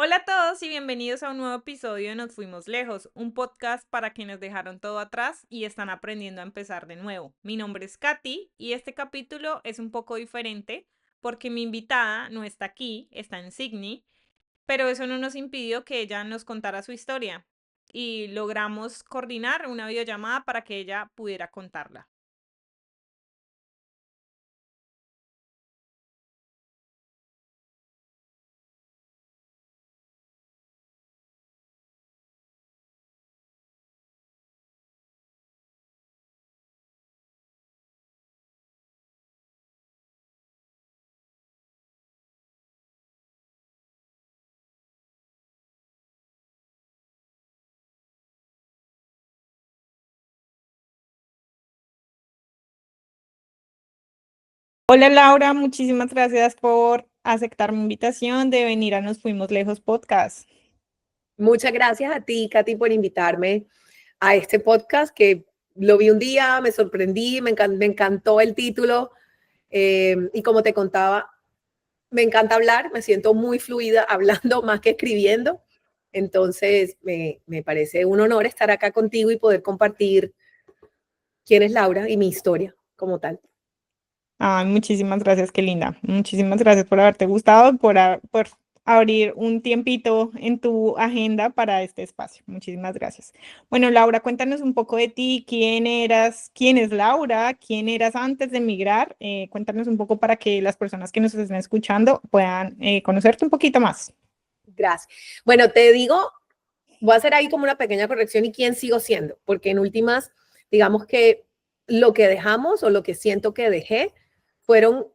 Hola a todos y bienvenidos a un nuevo episodio de Nos Fuimos Lejos, un podcast para quienes dejaron todo atrás y están aprendiendo a empezar de nuevo. Mi nombre es Katy y este capítulo es un poco diferente porque mi invitada no está aquí, está en Sydney, pero eso no nos impidió que ella nos contara su historia y logramos coordinar una videollamada para que ella pudiera contarla. Hola Laura, muchísimas gracias por aceptar mi invitación de venir a Nos Fuimos Lejos podcast. Muchas gracias a ti, Katy, por invitarme a este podcast que lo vi un día, me sorprendí, me encantó el título y como te contaba, me encanta hablar, me siento muy fluida hablando más que escribiendo. Entonces, me parece un honor estar acá contigo y poder compartir quién es Laura y mi historia como tal. Ay, muchísimas gracias, qué linda. Muchísimas gracias por haberte gustado, por abrir un tiempito en tu agenda para este espacio. Muchísimas gracias. Bueno, Laura, cuéntanos un poco de ti, quién eras, quién es Laura, quién eras antes de emigrar. Cuéntanos un poco para que las personas que nos estén escuchando puedan conocerte un poquito más. Gracias. Bueno, te digo, voy a hacer ahí como una pequeña corrección y quién sigo siendo, porque en últimas, digamos que lo que dejamos o lo que siento que dejé fueron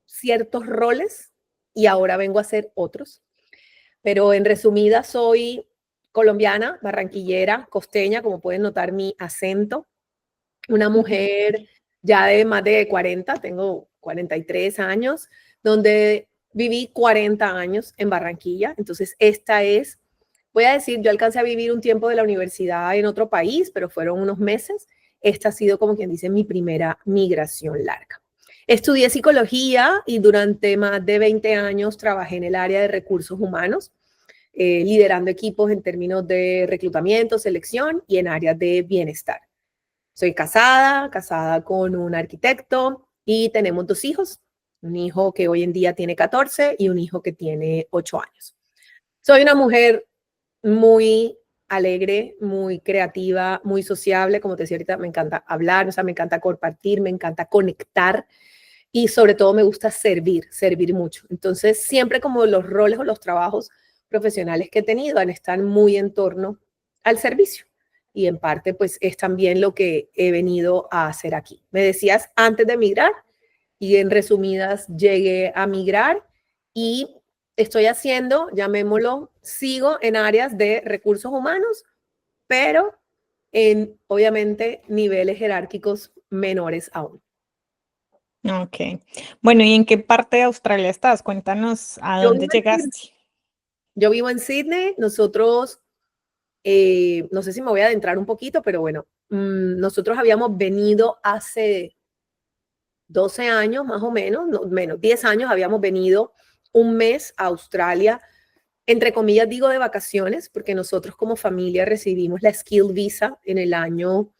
ciertos roles y ahora vengo a hacer otros. Pero en resumida, soy colombiana, barranquillera, costeña, como pueden notar mi acento, una mujer ya de más de 40, tengo 43 años, donde viví 40 años en Barranquilla. Entonces, esta es, voy a decir, yo alcancé a vivir un tiempo de la universidad en otro país, pero fueron unos meses. Esta ha sido, como quien dice, mi primera migración larga. Estudié psicología y durante más de 20 años trabajé en el área de recursos humanos, liderando equipos en términos de reclutamiento, selección y en áreas de bienestar. Soy casada con un arquitecto y tenemos dos hijos, un hijo que hoy en día tiene 14 y un hijo que tiene 8 años. Soy una mujer muy alegre, muy creativa, muy sociable, como te decía ahorita, me encanta hablar, o sea, me encanta compartir, me encanta conectar y sobre todo me gusta servir mucho. Entonces, siempre como los roles o los trabajos profesionales que he tenido han estado muy en torno al servicio. Y en parte, pues es también lo que he venido a hacer aquí. Me decías antes de migrar y en resumidas llegué a migrar y estoy haciendo, llamémoslo, sigo en áreas de recursos humanos, pero en obviamente niveles jerárquicos menores aún. Ok. Bueno, ¿y en qué parte de Australia estás? Cuéntanos a Yo dónde vivo en Sydney. llegaste. Yo vivo en Sydney, nosotros, no sé si me voy a adentrar un poquito, pero bueno, nosotros habíamos venido hace 12 años más o menos, no, menos, 10 años, habíamos venido un mes a Australia, entre comillas digo de vacaciones, porque nosotros como familia recibimos la Skill Visa en el año,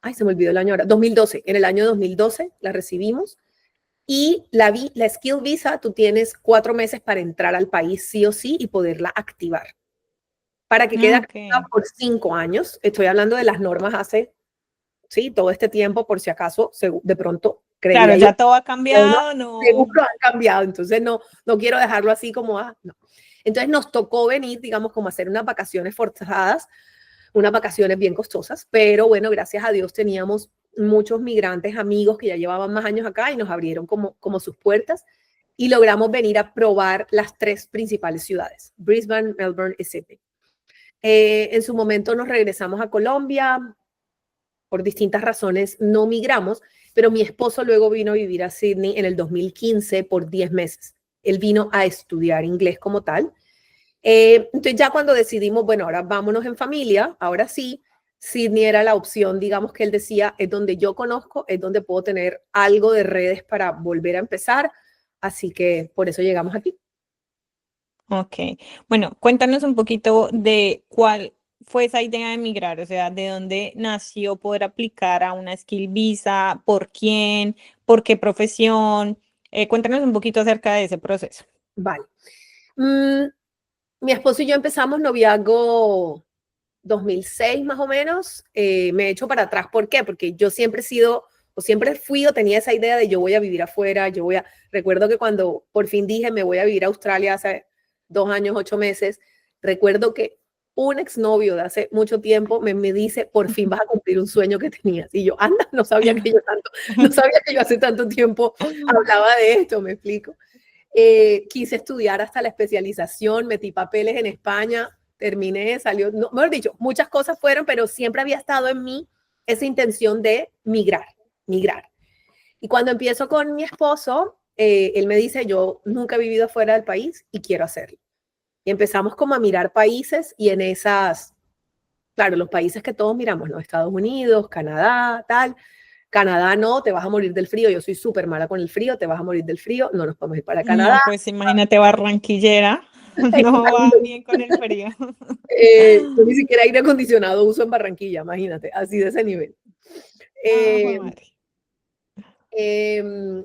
ay, se me olvidó el año ahora, 2012, en el año 2012 la recibimos. Y la Skill Visa, tú tienes 4 meses para entrar al país sí o sí y poderla activar. Para que quede Ok. activa por 5 años. Estoy hablando de las normas hace, sí, todo este tiempo, por si acaso, de pronto Claro, creería yo ya todo ha que uno cambiado, no. seguro han cambiado, entonces no quiero dejarlo así como, no. Entonces nos tocó venir, digamos, como a hacer unas vacaciones forzadas, unas vacaciones bien costosas, pero bueno, gracias a Dios teníamos muchos migrantes amigos que ya llevaban más años acá y nos abrieron como sus puertas y logramos venir a probar las tres principales ciudades, Brisbane, Melbourne y Sydney. En su momento nos regresamos a Colombia, por distintas razones no migramos, pero mi esposo luego vino a vivir a Sydney en el 2015 por 10 meses. Él vino a estudiar inglés como tal. Entonces ya cuando decidimos, bueno, ahora vámonos en familia, ahora sí, Sydney era la opción, digamos que él decía, es donde yo conozco, es donde puedo tener algo de redes para volver a empezar, así que por eso llegamos aquí. Ok. Bueno, cuéntanos un poquito de cuál fue esa idea de emigrar, o sea, de dónde nació poder aplicar a una Skill Visa, por quién, por qué profesión. Cuéntanos un poquito acerca de ese proceso. Vale. Mm, Mi esposo y yo empezamos noviazgo 2006 más o menos. Me he hecho para atrás. ¿Por qué? Porque yo siempre he sido, o siempre fui o tenía esa idea de yo voy a vivir afuera, yo voy a... Recuerdo que cuando por fin dije me voy a vivir a Australia hace 2 años, 8 meses, recuerdo que un exnovio de hace mucho tiempo me dice, por fin vas a cumplir un sueño que tenías. Y yo, anda, no sabía que yo hace tanto tiempo hablaba de esto, me explico. Quise estudiar hasta la especialización, metí papeles en España, terminé, salió, no, mejor dicho, muchas cosas fueron, pero siempre había estado en mí esa intención de migrar, migrar. Y cuando empiezo con mi esposo, él me dice, yo nunca he vivido fuera del país y quiero hacerlo. Y empezamos como a mirar países y en esas, claro, los países que todos miramos, ¿no? Estados Unidos, Canadá, tal. Canadá no, te vas a morir del frío, yo soy súper mala con el frío, te vas a morir del frío, no nos podemos ir para Canadá. No, pues imagínate barranquillera, no va bien con el frío. Yo ni siquiera aire acondicionado uso en Barranquilla, imagínate, así de ese nivel. Ah, Eh, jue madre.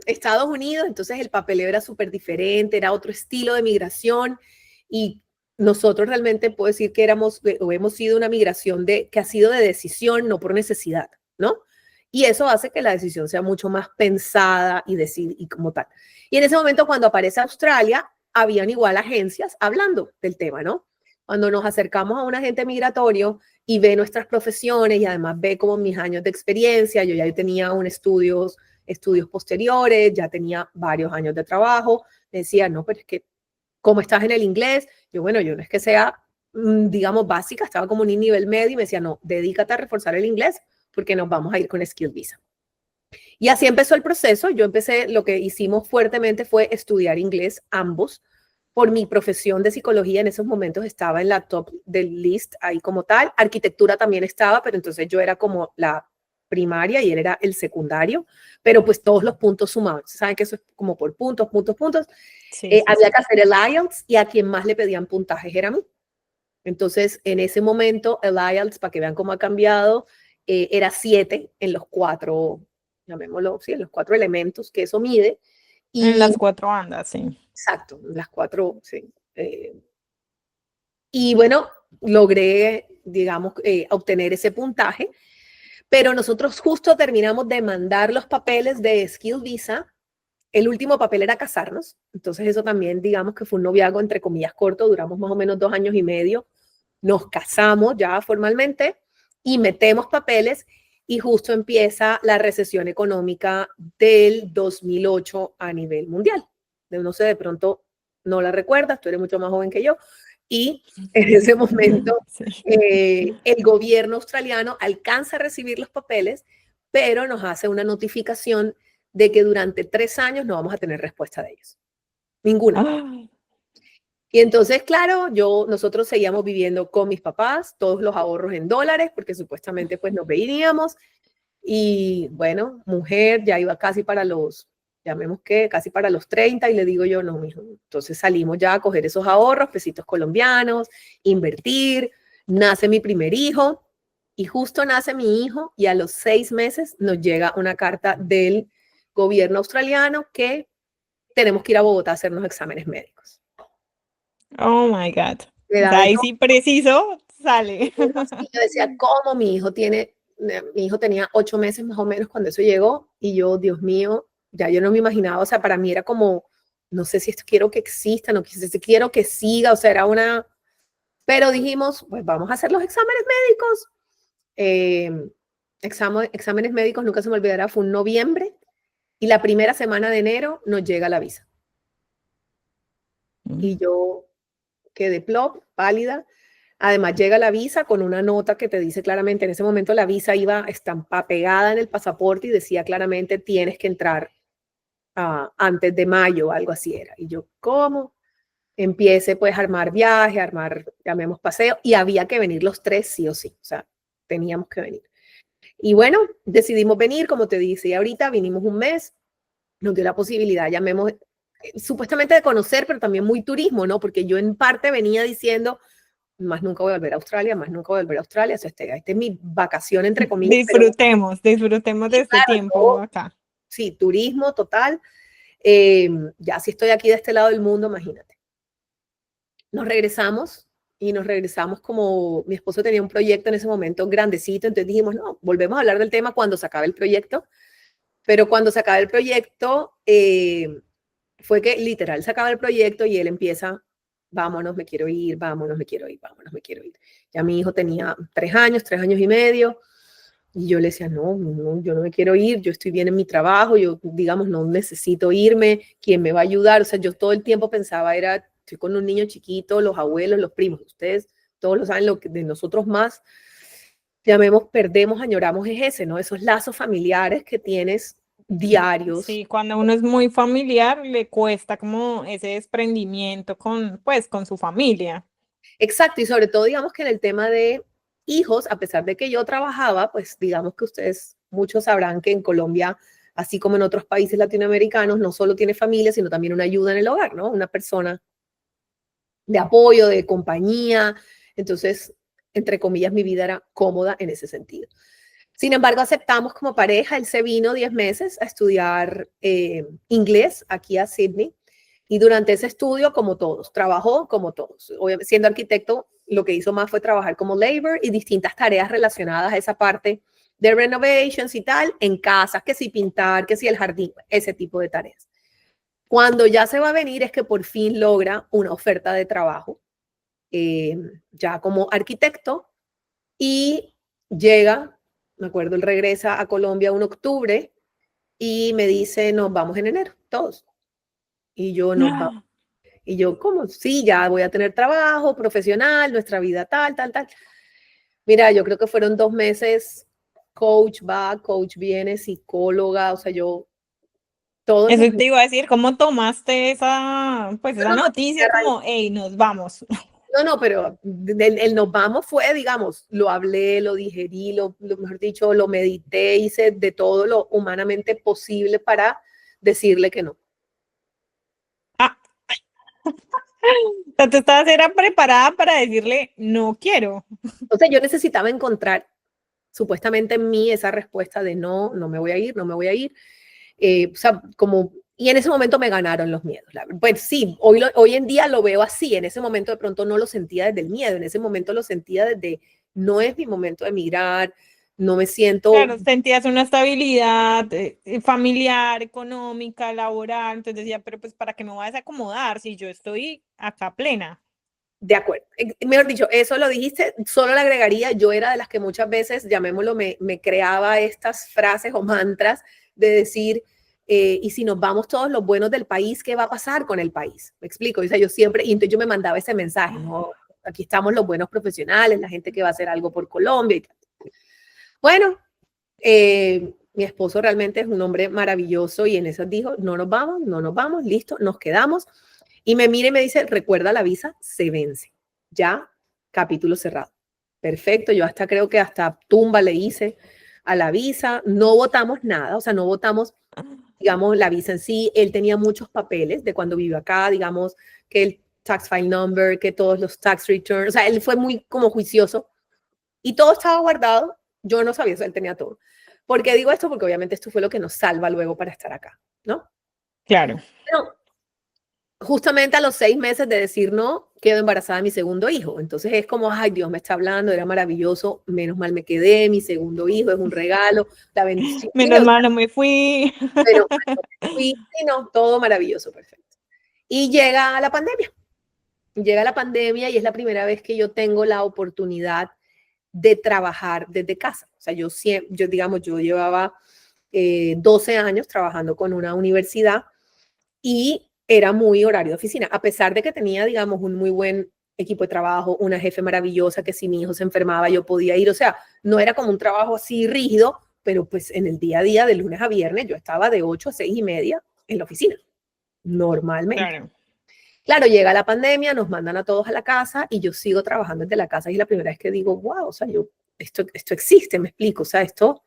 Estados Unidos, entonces el papeleo era súper diferente, era otro estilo de migración y nosotros realmente puedo decir que éramos o hemos sido una migración que ha sido de decisión, no por necesidad, ¿no? Y eso hace que la decisión sea mucho más pensada y como tal. Y en ese momento cuando aparece Australia, habían igual agencias hablando del tema, ¿no? Cuando nos acercamos a un agente migratorio y ve nuestras profesiones y además ve como mis años de experiencia, yo ya tenía estudios posteriores, ya tenía varios años de trabajo, me decía, no, pero es que, ¿cómo estás en el inglés? Yo, bueno, yo no es que sea, digamos, básica, estaba como en un nivel medio y me decía, no, dedícate a reforzar el inglés porque nos vamos a ir con Skill Visa. Y así empezó el proceso. Yo empecé, lo que hicimos fuertemente fue estudiar inglés ambos. Por mi profesión de psicología en esos momentos estaba en la top del list ahí como tal. Arquitectura también estaba, pero entonces yo era como la primaria y él era el secundario, pero pues todos los puntos sumaban. Saben que eso es como por puntos, puntos, puntos. Sí, sí, Había sí. que hacer el IELTS y a quien más le pedían puntajes era a mí. Entonces, en ese momento, el IELTS, para que vean cómo ha cambiado, era 7 en los cuatro, llamémoslo, sí, en los 4 elementos que eso mide. En Y, las cuatro bandas, sí. exacto, las 4, sí. Y bueno, logré, digamos, obtener ese puntaje, pero nosotros justo terminamos de mandar los papeles de Skill Visa. El último papel era casarnos, entonces eso también, digamos que fue un noviazgo entre comillas corto, duramos más o menos 2 años y medio, nos casamos ya formalmente y metemos papeles y justo empieza la recesión económica del 2008 a nivel mundial. No sé, de pronto no la recuerdas, tú eres mucho más joven que yo, y en ese momento Sí. el gobierno australiano alcanza a recibir los papeles, pero nos hace una notificación de que durante 3 años no vamos a tener respuesta de ellos. Ninguna. Ay, Y entonces, claro, nosotros seguíamos viviendo con mis papás, todos los ahorros en dólares, porque supuestamente pues nos veíamos. Y bueno, mujer, ya iba casi para los, llamemos que, casi para los 30 y le digo yo, no, mijo. Entonces salimos ya a coger esos ahorros, pesitos colombianos, invertir, nace mi primer hijo y justo nace mi hijo y a los 6 meses nos llega una carta del gobierno australiano que tenemos que ir a Bogotá a hacernos exámenes médicos. oh my God. De O edad sea, de ahí sí preciso sale. y yo decía, ¿cómo mi hijo tenía 8 meses más o menos cuando eso llegó y yo, Dios mío, ya yo no me imaginaba, o sea, para mí era como, no sé si esto quiero que exista, no sé si quiero que siga, o sea, era una, pero dijimos, pues vamos a hacer los exámenes médicos. Eh, exámenes médicos, nunca se me olvidará, fue un noviembre y la primera semana de enero nos llega la visa. Y yo quedé plop, pálida. Además llega la visa con una nota que te dice claramente, en ese momento la visa iba estampada, pegada en el pasaporte y decía claramente tienes que entrar antes de mayo, algo así era. Y yo, ¿cómo? Empiece pues a armar viaje, a armar, llamemos paseo, y había que venir los tres sí o sí, o sea, teníamos que venir. Y bueno, decidimos venir, como te dice, y ahorita vinimos un mes, nos dio la posibilidad, llamemos, supuestamente de conocer, pero también muy turismo, ¿no? Porque yo en parte venía diciendo, más nunca voy a volver a Australia, más nunca voy a volver a Australia, o sea, esta es mi vacación, entre comillas, pero Disfrutemos de sí, este claro, tiempo acá. sí, turismo total. Ya si estoy aquí de este lado del mundo, imagínate. Nos regresamos y nos regresamos como mi esposo tenía un proyecto en ese momento grandecito, entonces dijimos, no, volvemos a hablar del tema cuando se acabe el proyecto, pero cuando se acabe el proyecto, fue que literal se acaba el proyecto y él empieza, vámonos, me quiero ir, vámonos, me quiero ir, vámonos, me quiero ir. Ya mi hijo tenía 3 años y medio, y yo le decía, no, no, yo no me quiero ir, yo estoy bien en mi trabajo, yo, digamos, no necesito irme, ¿quién me va a ayudar? O sea, yo todo el tiempo pensaba, estoy con un niño chiquito, los abuelos, los primos, ustedes todos lo saben, lo que de nosotros más, llamemos, perdemos, añoramos es ese, ¿no? Esos lazos familiares que tienes diarios. Sí, cuando uno es muy familiar, le cuesta como ese desprendimiento con, pues, con su familia. Exacto, y sobre todo, digamos que en el tema de hijos, a pesar de que yo trabajaba, pues digamos que ustedes muchos sabrán que en Colombia, así como en otros países latinoamericanos, no solo tiene familia, sino también una ayuda en el hogar, ¿no? Una persona de apoyo, de compañía. Entonces, entre comillas, mi vida era cómoda en ese sentido. Sin embargo, aceptamos como pareja, él se vino 10 meses a estudiar inglés aquí a Sydney y durante ese estudio, como todos, trabajó como todos. Obviamente, siendo arquitecto, lo que hizo más fue trabajar como labor y distintas tareas relacionadas a esa parte de renovations y tal, en casas, que si pintar, que si el jardín, ese tipo de tareas. Cuando ya se va a venir es que por fin logra una oferta de trabajo, ya como arquitecto, y llega, me acuerdo, él regresa a Colombia un octubre y me dice, nos vamos en enero, todos. Y yo, nos vamos. Y yo, ¿cómo? Sí, ya voy a tener trabajo profesional, nuestra vida tal, tal, tal. Mira, yo creo que fueron 2 meses, coach va, coach viene, psicóloga, o sea, yo todos Eso los te meses, iba a decir, ¿cómo tomaste esa, pues, esa no, no, noticia como, hey, nos vamos? no, no, pero el nos vamos fue, digamos, lo hablé, lo digerí, mejor dicho, lo medité, hice de todo lo humanamente posible para decirle que no. Ah, o sea, tú estabas era preparada para decirle, no quiero. Entonces yo necesitaba encontrar supuestamente en mí esa respuesta de no, no me voy a ir, no me voy a ir. O sea, como, y en ese momento me ganaron los miedos. Pues sí, hoy en día lo veo así, en ese momento de pronto no lo sentía desde el miedo, en ese momento lo sentía desde, no es mi momento de emigrar, no me siento Claro, sentías una estabilidad familiar, económica, laboral, entonces decía, pero pues ¿para qué me voy a desacomodar si yo estoy acá plena? de acuerdo. Mejor dicho, eso lo dijiste, solo le agregaría, yo era de las que muchas veces, llamémoslo, me creaba estas frases o mantras de decir, y si nos vamos todos los buenos del país, ¿qué va a pasar con el país? Me explico, o sea, yo siempre, y entonces yo me mandaba ese mensaje, ¿no? Aquí estamos los buenos profesionales, la gente que va a hacer algo por Colombia y tal. Bueno, mi esposo realmente es un hombre maravilloso y en eso dijo, no nos vamos, no nos vamos, listo, nos quedamos. Y me mira y me dice, recuerda la visa, se vence. Ya, capítulo cerrado. Perfecto, yo hasta creo que hasta tumba le hice a la visa, no votamos nada, o sea, no votamos, digamos, la visa en sí. Él tenía muchos papeles de cuando vivió acá, digamos, que el tax file number, que todos los tax returns, o sea, él fue muy como juicioso y todo estaba guardado. Yo no sabía eso, él tenía todo. ¿Por qué digo esto? Porque obviamente esto fue lo que nos salva luego para estar acá, ¿no? Claro. Pero justamente a los 6 meses de decir no, quedo embarazada de mi segundo hijo. Entonces es como, ay, Dios me está hablando, era maravilloso, menos mal me quedé, mi segundo hijo es un regalo, la bendición. Sí, Menos mal no me fui. pero fui, sí, no, todo maravilloso, perfecto. Y llega la pandemia. Llega la pandemia y es la primera vez que yo tengo la oportunidad de trabajar desde casa. O sea, yo digamos, yo llevaba 12 años trabajando con una universidad y era muy horario de oficina, a pesar de que tenía, digamos, un muy buen equipo de trabajo, una jefe maravillosa que si mi hijo se enfermaba yo podía ir, o sea, no era como un trabajo así rígido, pero pues en el día a día, de lunes a viernes, yo estaba de 8 a 6:30 en la oficina, normalmente. Claro. Claro, llega la pandemia, nos mandan a todos a la casa y yo sigo trabajando desde la casa y es la primera vez que digo, wow, o sea, esto existe, me explico, o sea, esto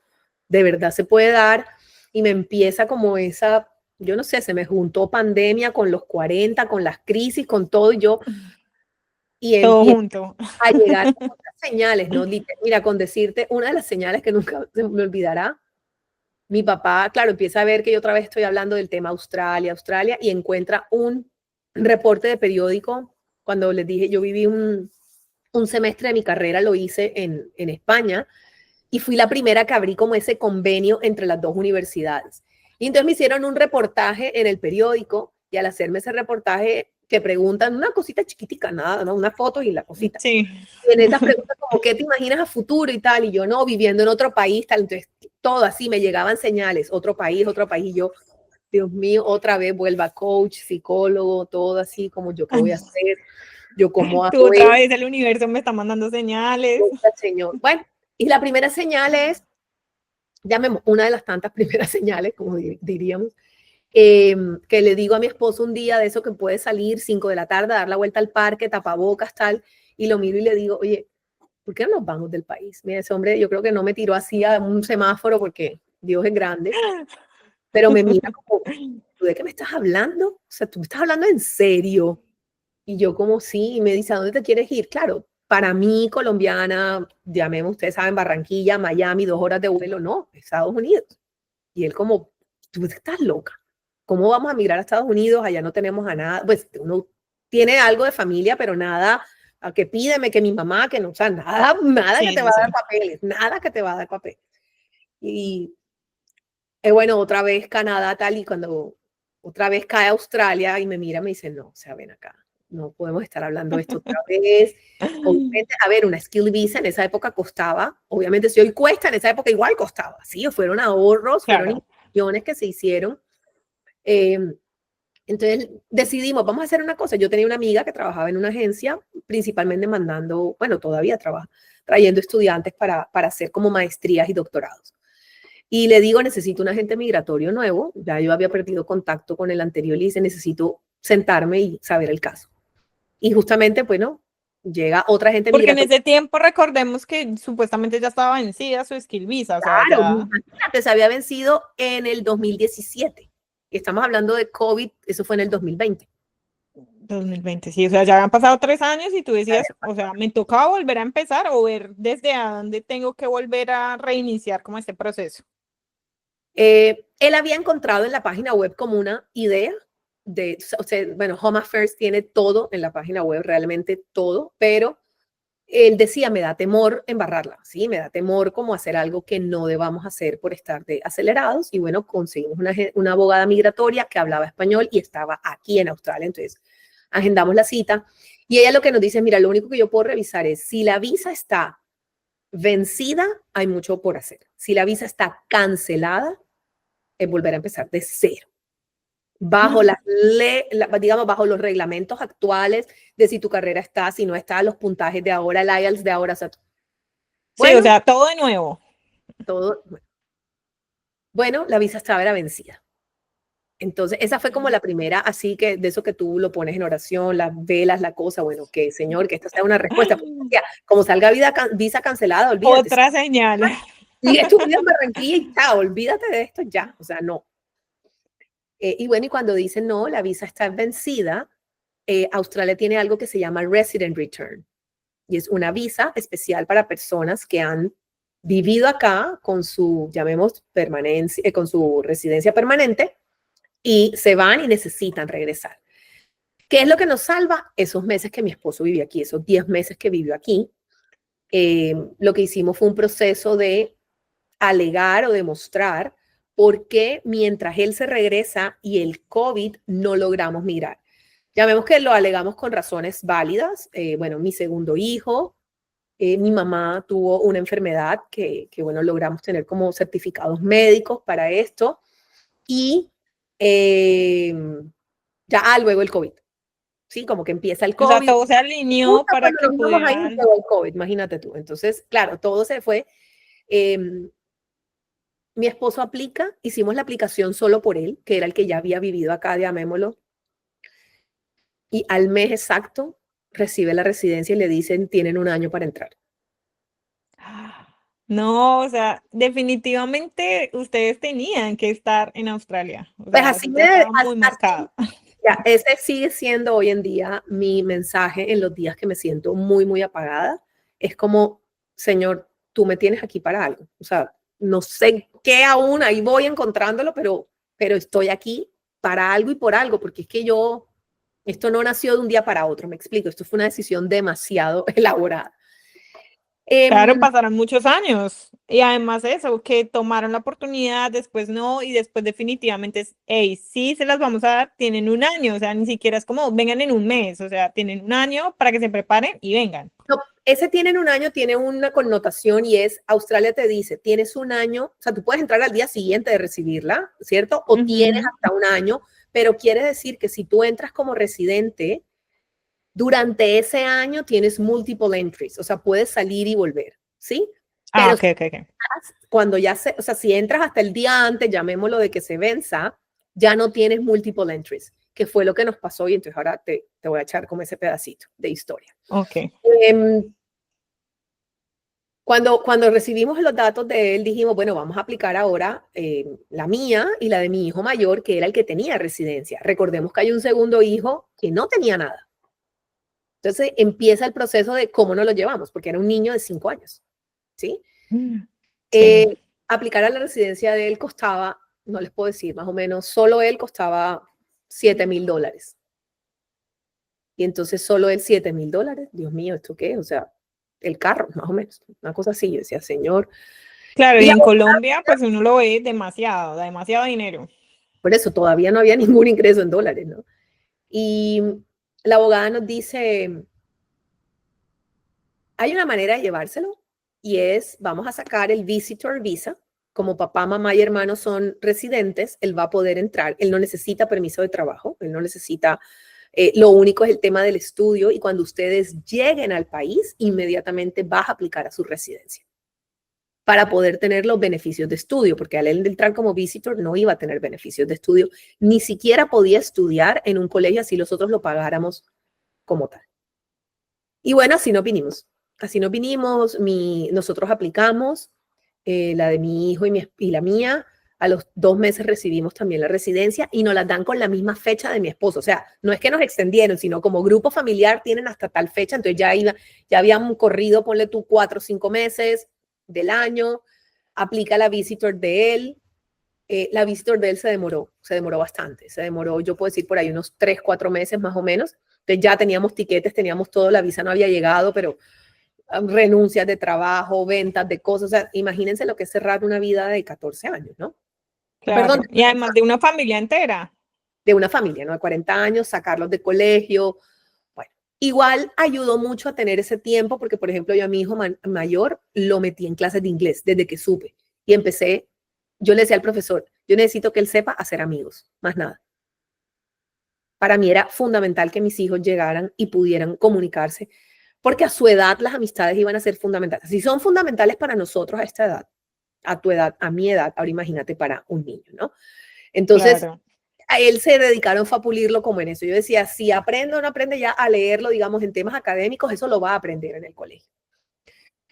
de verdad se puede dar y me empieza como esa, yo no sé, se me juntó pandemia con los 40, con las crisis, con todo, y Todo empiezo junto. a llegar muchas señales, ¿no? Mira, con decirte, una de las señales que nunca se me olvidará, mi papá, claro, empieza a ver que yo otra vez estoy hablando del tema Australia, Australia, y encuentra un reporte de periódico. Cuando les dije, yo viví un semestre de mi carrera, lo hice en España, y fui la primera que abrí como ese convenio entre las dos universidades. Y entonces me hicieron un reportaje en el periódico, y al hacerme ese reportaje, que preguntan una cosita chiquitica, nada, ¿no? Una foto y la cosita. Sí. Y en esas preguntas como, ¿qué te imaginas a futuro y tal? Y yo, no, viviendo en otro país, tal. Entonces, todo así, me llegaban señales, otro país, y yo, Dios mío, otra vez vuelva coach, psicólogo, todo así, como yo, ¿qué voy a hacer? Yo, ¿cómo Tú hago otra esto? vez el universo me está mandando señales. Señor. Bueno, y la primera señal es, llamemos, una de las tantas primeras señales, como diríamos, que le digo a mi esposo un día de eso que puede salir 5 de la tarde, dar la vuelta al parque, tapabocas, tal, y lo miro y le digo, oye, ¿por qué no nos vamos del país? Mira, ese hombre yo creo que no me tiró así a un semáforo porque Dios es grande, pero me mira como, ¿tú de qué me estás hablando? O sea, ¿tú me estás hablando en serio? Y yo como sí, y me dice, ¿a dónde te quieres ir? Claro, para mí, colombiana, llamemos, ustedes saben, Barranquilla, Miami, 2 horas de vuelo, no, Estados Unidos. Y él como, tú estás loca. ¿Cómo vamos a migrar a Estados Unidos? Allá no tenemos a nada. Pues uno tiene algo de familia, pero nada, a que pídeme que mi mamá, que no, o sea, nada, nada que Sí, te va sí, a dar sí. papeles, nada que te va a dar papel. Y bueno, otra vez Canadá tal, y cuando otra vez cae Australia y me mira, me dice, no, o sea, ven acá, no podemos estar hablando de esto otra vez. Obviamente, a ver, una skill visa en esa época costaba, obviamente si hoy cuesta, en esa época igual costaba, sí, fueron ahorros, fueron Claro. inversiones que se hicieron. Eh, entonces decidimos, vamos a hacer una cosa. Yo tenía una amiga que trabajaba en una agencia, principalmente mandando, bueno, todavía trabaja, trayendo estudiantes para hacer como maestrías y doctorados. Y le digo, necesito un agente migratorio nuevo. Ya yo había perdido contacto con el anterior y le dice, necesito sentarme y saber el caso. Y justamente, bueno, llega otra agente Porque en migratoria. ese tiempo recordemos que supuestamente ya estaba vencida su skill visa, o sea, Claro, ya imagínate, se había vencido en el 2017. Y estamos hablando de COVID, eso fue en el 2020. 2020, sí, o sea, ya habían pasado 3 años y tú decías, o sea, me tocaba volver a empezar o ver desde a dónde tengo que volver a reiniciar como este proceso. Él había encontrado en la página web como una idea de, o sea, bueno, Home Affairs tiene todo en la página web, realmente todo, pero él decía, me da temor embarrarla, ¿sí? Me da temor como hacer algo que no debamos hacer por estar de acelerados. Y bueno, conseguimos una abogada migratoria que hablaba español y estaba aquí en Australia. Entonces, agendamos la cita y ella lo que nos dice es, mira, lo único que yo puedo revisar es si la visa está vencida, hay mucho por hacer. Si la visa está cancelada, es volver a empezar de cero bajo digamos, bajo los reglamentos actuales de si tu carrera está, si no está, los puntajes de ahora, el IELTS de ahora. O sea, Sí, o bueno, sea, todo de nuevo. todo. Bueno, la visa estaba era vencida. Entonces, esa fue como la primera, así que de eso que tú lo pones en oración, las velas, la cosa, bueno, que Señor, que esta sea una respuesta. Porque, como salga visa cancelada, olvídate. Otra señal. Y es tu vida en Barranquilla y chao, olvídate de esto ya. O sea, no. Y bueno, y cuando dicen no, la visa está vencida, Australia tiene algo que se llama Resident Return. Y es una visa especial para personas que han vivido acá con su, llamemos, permanencia, con su residencia permanente y se van y necesitan regresar. ¿Qué es lo que nos salva? Esos meses que mi esposo vivió aquí, esos 10 meses que vivió aquí. Lo que hicimos fue un proceso de alegar o demostrar por qué mientras él se regresa y el COVID no logramos migrar. Llamemos que lo alegamos con razones válidas. Bueno, mi segundo hijo, mi mamá tuvo una enfermedad bueno, logramos tener como certificados médicos para esto y eh, ya luego el COVID, ¿sí? Como que empieza el O sea, COVID. todo se alineó Justo para cuando que nos íbamos a ir, pudieran. llegó el COVID, imagínate tú. Entonces, claro, todo se fue. Eh, Mi esposo aplica, hicimos la aplicación solo por él, que era el que ya había vivido acá, llamémoslo, y al mes exacto recibe la residencia y le dicen, tienen un año para entrar. No, o sea, definitivamente ustedes tenían que estar en Australia. O Pues sea, eso ya estaba muy así, marcado. ya, ese sigue siendo hoy en día mi mensaje en los días que me siento muy, muy apagada. Es como, Señor, tú me tienes aquí para algo. O sea, no sé qué aún, ahí voy encontrándolo, pero estoy aquí para algo y por algo, porque es que esto no nació de un día para otro, me explico, esto fue una decisión demasiado elaborada. Claro, Em, pasaron muchos años. Y además eso, que tomaron la oportunidad, después no, y después definitivamente es, hey, sí se las vamos a dar, tienen un año, o sea, ni siquiera es como vengan en un mes, o sea, tienen un año para que se preparen y vengan. no, ese tienen un año, tiene una connotación y es, Australia te dice, tienes un año, o sea, tú puedes entrar al día siguiente de recibirla, ¿cierto? O tienes Ujú. hasta un año, pero quiere decir que si tú entras como residente, durante ese año tienes multiple entries, o sea, puedes salir y volver, ¿sí? Ah, Pero ok, ok, ok. cuando o sea, si entras hasta el día antes, llamémoslo de que se venza, ya no tienes multiple entries, que fue lo que nos pasó y entonces ahora te voy a echar como ese pedacito de historia. Ok. Eh, cuando recibimos los datos de él, dijimos, bueno, vamos a aplicar ahora la mía y la de mi hijo mayor, que era el que tenía residencia. Recordemos que hay un segundo hijo que no tenía nada. Entonces empieza el proceso de cómo nos lo llevamos, porque era un niño de 5 años, ¿sí? Mm. Sí. Eh, Aplicar a la residencia de él costaba, no les puedo decir, más o menos, solo él costaba $7,000. Y entonces solo él $7,000, Dios mío, ¿esto qué? O sea, el carro, más o menos, una cosa así. Yo decía, Señor. Claro, Y y la en Colombia, pues uno lo ve demasiado, demasiado dinero. Por eso todavía no había ningún ingreso en dólares, ¿no? Y la abogada nos dice, hay una manera de llevárselo y es, vamos a sacar el visitor visa. Como papá, mamá y hermano son residentes, él va a poder entrar. Él no necesita permiso de trabajo, él no necesita, lo único es el tema del estudio y cuando ustedes lleguen al país, inmediatamente vas a aplicar a su residencia para poder tener los beneficios de estudio, porque al él entrar como visitor no iba a tener beneficios de estudio, ni siquiera podía estudiar en un colegio así nosotros lo pagáramos como tal. Y bueno, así nos vinimos, nosotros aplicamos, la de mi hijo y la mía, a los 2 meses recibimos también la residencia y nos la dan con la misma fecha de mi esposo. O sea, no es que nos extendieron, sino como grupo familiar tienen hasta tal fecha, entonces ya habían corrido, ponle tú 4 o 5 meses del año, aplica la visitor de él. La visitor de él se demoró bastante, se demoró, yo puedo decir por ahí unos 3, 4 meses más o menos. Entonces ya teníamos tiquetes, teníamos todo, la visa no había llegado, pero renuncias de trabajo, ventas de cosas, o sea, imagínense lo que es cerrar una vida de 14 años, ¿no? Perdón, Claro. Y además de una familia entera. de una familia, ¿no? De 40 años, sacarlos de colegio. Bueno, igual ayudó mucho a tener ese tiempo porque, por ejemplo, yo a mi hijo mayor lo metí en clases de inglés desde que supe y empecé, yo le decía al profesor, yo necesito que él sepa hacer amigos, más nada. Para mí era fundamental que mis hijos llegaran y pudieran comunicarse, porque a su edad las amistades iban a ser fundamentales. Si son fundamentales para nosotros a esta edad, a tu edad, a mi edad, ahora imagínate para un niño, ¿no? Entonces, Claro. a él se dedicaron fue a pulirlo como en eso. Yo decía, si aprende o no aprende ya a leerlo, digamos, en temas académicos, eso lo va a aprender en el colegio.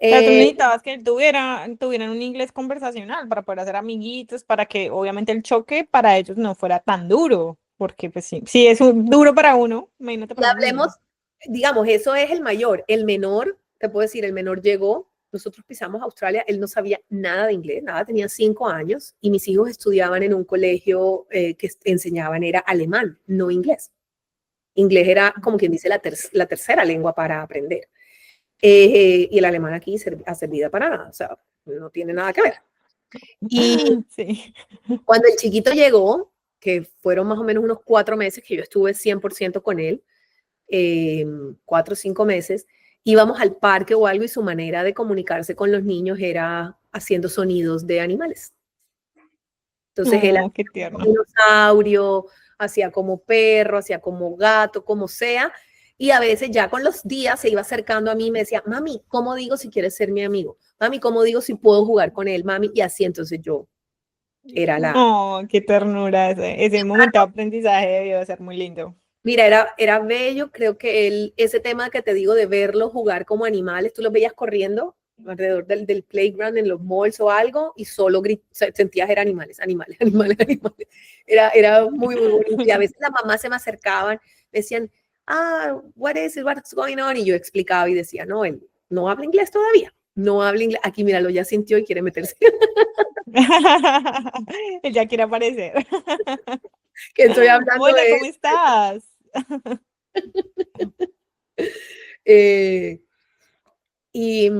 O sea, tú Eh, necesitabas que tuvieran un inglés conversacional para poder hacer amiguitos, para que obviamente el choque para ellos no fuera tan duro, porque pues sí, sí es duro para uno, imagínate y para un hablemos, niño. digamos, eso es el mayor. El menor, te puedo decir, el menor llegó, nosotros pisamos a Australia, él no sabía nada de inglés, nada, tenía 5 años y mis hijos estudiaban en un colegio que enseñaban era alemán, no inglés. Inglés era, como quien dice, la tercera lengua para aprender. Y el alemán aquí ha servido para nada, o sea, no tiene nada que ver. Y Sí. cuando el chiquito llegó, que fueron más o menos unos 4 meses que yo estuve 100% con él, 4 o 5 meses, íbamos al parque o algo y su manera de comunicarse con los niños era haciendo sonidos de animales. Entonces él Oh, qué hacía como tierno. dinosaurio, hacía como perro, hacía como gato, como sea. Y a veces ya con los días se iba acercando a mí y me decía, mami, ¿cómo digo si quieres ser mi amigo? Mami, ¿cómo digo si puedo jugar con él? Mami, y así entonces yo era la... Oh, qué ternura. Ese momento de aprendizaje debió de ser muy lindo. Mira, era bello, creo que ese tema que te digo de verlos jugar como animales, tú los veías corriendo alrededor del playground en los malls o algo, y solo sentías eran animales, animales, animales, animales. Era muy, muy bonito. Y a veces las mamás se me acercaban, decían, what is it, what's going on? Y yo explicaba y decía, no, él no habla inglés todavía, no habla inglés. Aquí, míralo, ya sintió y quiere meterse. Él ya quiere aparecer. Que estoy hablando Hola, de ¿cómo estás? eh, y,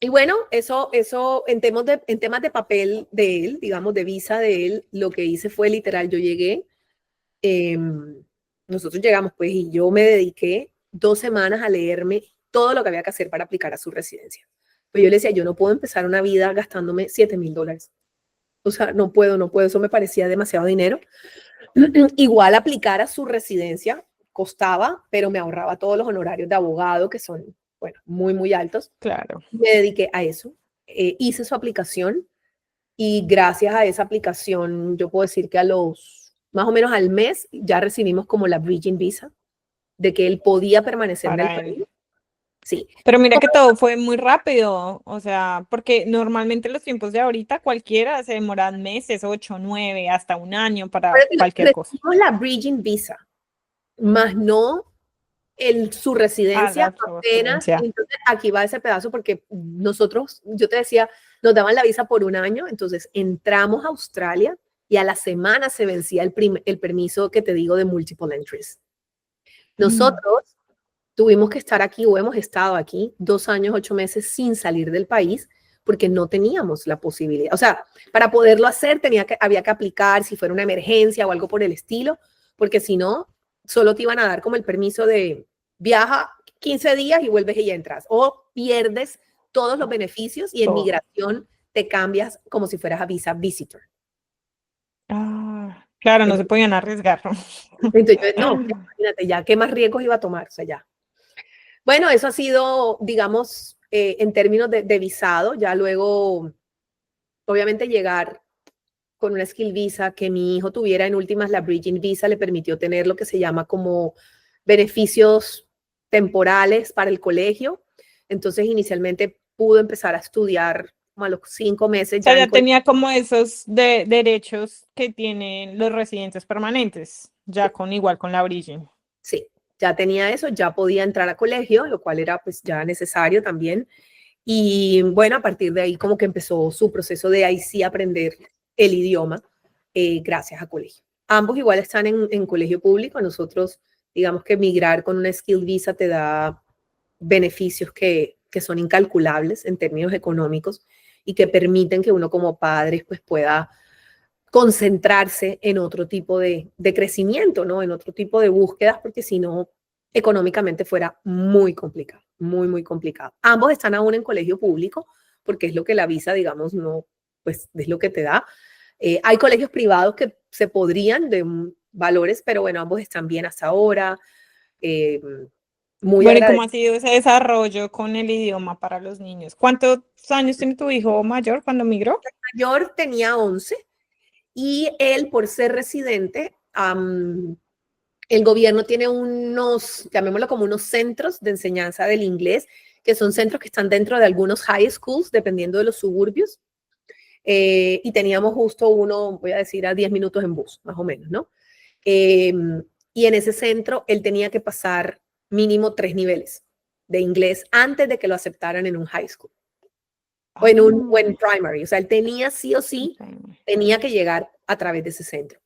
y bueno, eso en temas de papel de él, digamos, de visa de él, lo que hice fue literal, yo llegué, eh, nosotros llegamos pues y yo me dediqué 2 semanas a leerme todo lo que había que hacer para aplicar a su residencia. Pues yo le decía, yo no puedo empezar una vida gastándome $7,000. O sea, no puedo, no puedo, eso me parecía demasiado dinero. Igual aplicar a su residencia costaba, pero me ahorraba todos los honorarios de abogado, que son, bueno, muy, muy altos. Claro. Me dediqué a eso. Hice su aplicación y gracias a esa aplicación, yo puedo decir que más o menos al mes, ya recibimos como la Bridging Visa, de que él podía permanecer en el Para él. país. Sí. Pero mira que todo fue muy rápido, o sea, porque normalmente los tiempos de ahorita cualquiera se demoran meses, 8, 9, hasta un año para cualquier cosa. Recibimos la Bridging Visa, más no su residencia La apenas. residencia. Entonces, aquí va ese pedazo porque nosotros, yo te decía, nos daban la visa por un año, entonces entramos a Australia y a la semana se vencía el permiso que te digo de multiple entries. Nosotros tuvimos que estar aquí o hemos estado aquí 2 años, 8 meses sin salir del país porque no teníamos la posibilidad. O sea, para poderlo hacer había que aplicar si fuera una emergencia o algo por el estilo, porque si no, solo te iban a dar como el permiso de viaja 15 días y vuelves y entras. O pierdes todos los beneficios y en migración te cambias como si fueras a visa visitor. Claro, no se podían arriesgar. Entonces, no, imagínate ya, ¿qué más riesgos iba a tomar? O sea, ya. Bueno, eso ha sido, digamos, en términos de visado, ya luego, obviamente llegar con una skill visa que mi hijo tuviera en últimas, la Bridging Visa le permitió tener lo que se llama como beneficios temporales para el colegio. Entonces, inicialmente pudo empezar a estudiar como a los 5 meses O sea, ya en ya tenía como esos derechos que tienen los residentes permanentes, ya igual con la Bridging. Sí, ya tenía eso, ya podía entrar a colegio, lo cual era pues ya necesario también. Y bueno, a partir de ahí como que empezó su proceso de ahí sí aprender el idioma gracias a colegio. Ambos igual están en colegio público. Nosotros, digamos que migrar con una skill visa te da beneficios que son incalculables en términos económicos y que permiten que uno como padres pues pueda concentrarse en otro tipo de crecimiento, ¿no? En otro tipo de búsquedas, porque si no, económicamente fuera muy complicado, muy, muy complicado. Ambos están aún en colegio público, porque es lo que la visa, digamos, no, pues es lo que te da. Hay colegios privados que se podrían de valores, pero bueno, ambos están bien hasta ahora. Muy Bueno, ¿y cómo ha agradecidos. sido ese desarrollo con el idioma para los niños? ¿Cuántos años tiene tu hijo mayor cuando migró? Mayor tenía 11 y él, por ser residente, el gobierno tiene unos, llamémoslo como unos centros de enseñanza del inglés, que son centros que están dentro de algunos high schools, dependiendo de los suburbios. Y teníamos justo uno, voy a decir, a 10 minutos en bus, más o menos, ¿no? Y en ese centro él tenía que pasar mínimo 3 niveles de inglés antes de que lo aceptaran en un high school o en primary. O sea, él tenía sí o sí, tenía que llegar a través de ese centro.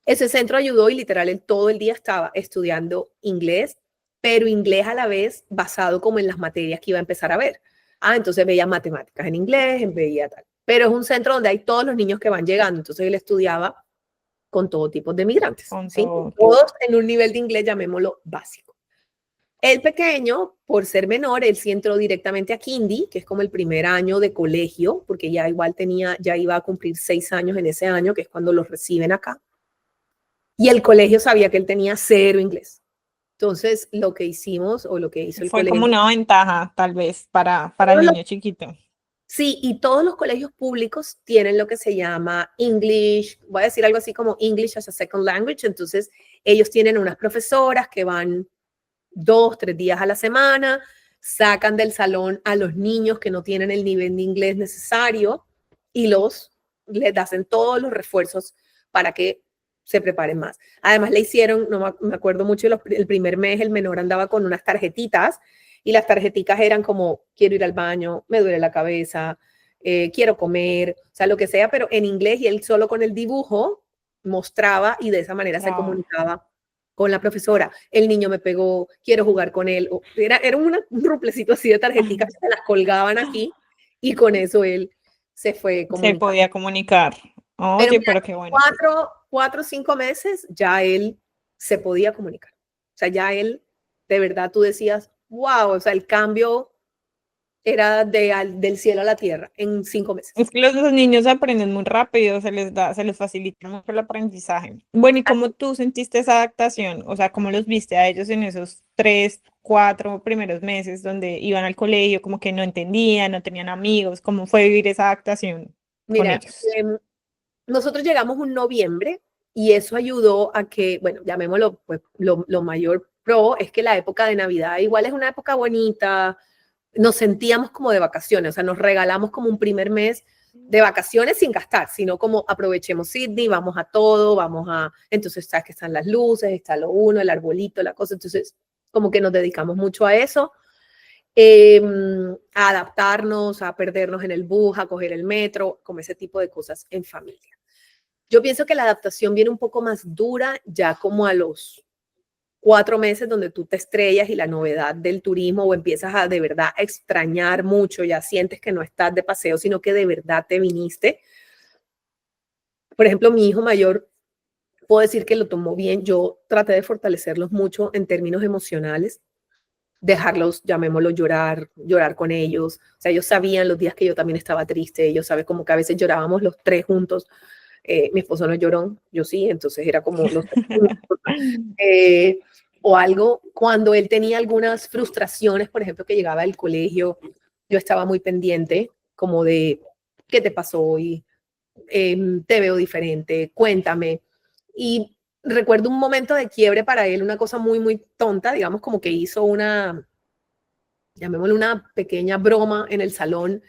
Ese centro ayudó y literal él todo el día estaba estudiando inglés, pero inglés a la vez basado como en las materias que iba a empezar a ver. Entonces veía matemáticas en inglés, veía tal. Pero es un centro donde hay todos los niños que van llegando, entonces él estudiaba con todo tipo de migrantes, ¿sí? Todos en un nivel de inglés, llamémoslo básico. El pequeño, por ser menor, él sí entró directamente a Kindy, que es como el primer año de colegio, porque ya igual ya iba a cumplir 6 años en ese año, que es cuando los reciben acá. Y el colegio sabía que él tenía 0 inglés. Entonces, lo que hicimos o lo que hizo el Fue colegio. como una ventaja, tal vez, para el niño chiquito. Sí, y todos los colegios públicos tienen lo que se llama English, voy a decir algo así como English as a Second Language. Entonces, ellos tienen unas profesoras que van 2, 3 días a la semana, sacan del salón a los niños que no tienen el nivel de inglés necesario y les hacen todos los refuerzos para que se preparen más. Además le hicieron, no me acuerdo mucho, el primer mes el menor andaba con unas tarjetitas y las tarjetitas eran como, quiero ir al baño, me duele la cabeza, quiero comer, o sea, lo que sea, pero en inglés, y él solo con el dibujo mostraba y de esa manera se Wow. comunicaba con la profesora. El niño me pegó, quiero jugar con él. Era un ruplecito así de tarjetitas que se las colgaban aquí y con eso él se fue Se comunicando. podía comunicar. Pero Oye, mira, pero qué bueno. 4 o 5 meses ya él se podía comunicar. O sea, ya él, de verdad, tú decías, wow, o sea, el cambio era del cielo a la tierra en 5 meses. Es que los niños aprenden muy rápido, se les facilita mucho el aprendizaje. Bueno, ¿y cómo tú sentiste esa adaptación? O sea, ¿cómo los viste a ellos en esos 3, 4 primeros meses donde iban al colegio, como que no entendían, no tenían amigos? ¿Cómo fue vivir esa adaptación con Mira, ellos? nosotros llegamos un noviembre y eso ayudó a que, bueno, llamémoslo, pues lo mayor pro es que la época de Navidad igual es una época bonita, nos sentíamos como de vacaciones, o sea, nos regalamos como un primer mes de vacaciones sin gastar, sino como aprovechemos Sydney, vamos a todo, entonces sabes que están las luces, está lo uno, el arbolito, la cosa, entonces como que nos dedicamos mucho a eso, a adaptarnos, a perdernos en el bus, a coger el metro, como ese tipo de cosas en familia. Yo pienso que la adaptación viene un poco más dura ya como a los 4 meses donde tú te estrellas y la novedad del turismo o empiezas a de verdad a extrañar mucho, ya sientes que no estás de paseo, sino que de verdad te viniste. Por ejemplo, mi hijo mayor, puedo decir que lo tomó bien. Yo traté de fortalecerlos mucho en términos emocionales, dejarlos, llamémoslo, llorar con ellos. O sea, ellos sabían los días que yo también estaba triste, ellos saben como que a veces llorábamos los tres juntos. Mi esposo no lloró, yo sí, entonces era como los tres juntos. Eh, o algo, cuando él tenía algunas frustraciones, por ejemplo, que llegaba del colegio, yo estaba muy pendiente, como de, ¿qué te pasó hoy? Te veo diferente, cuéntame. Y recuerdo un momento de quiebre para él, una cosa muy, muy tonta, digamos, como que hizo llamémosle una pequeña broma en el salón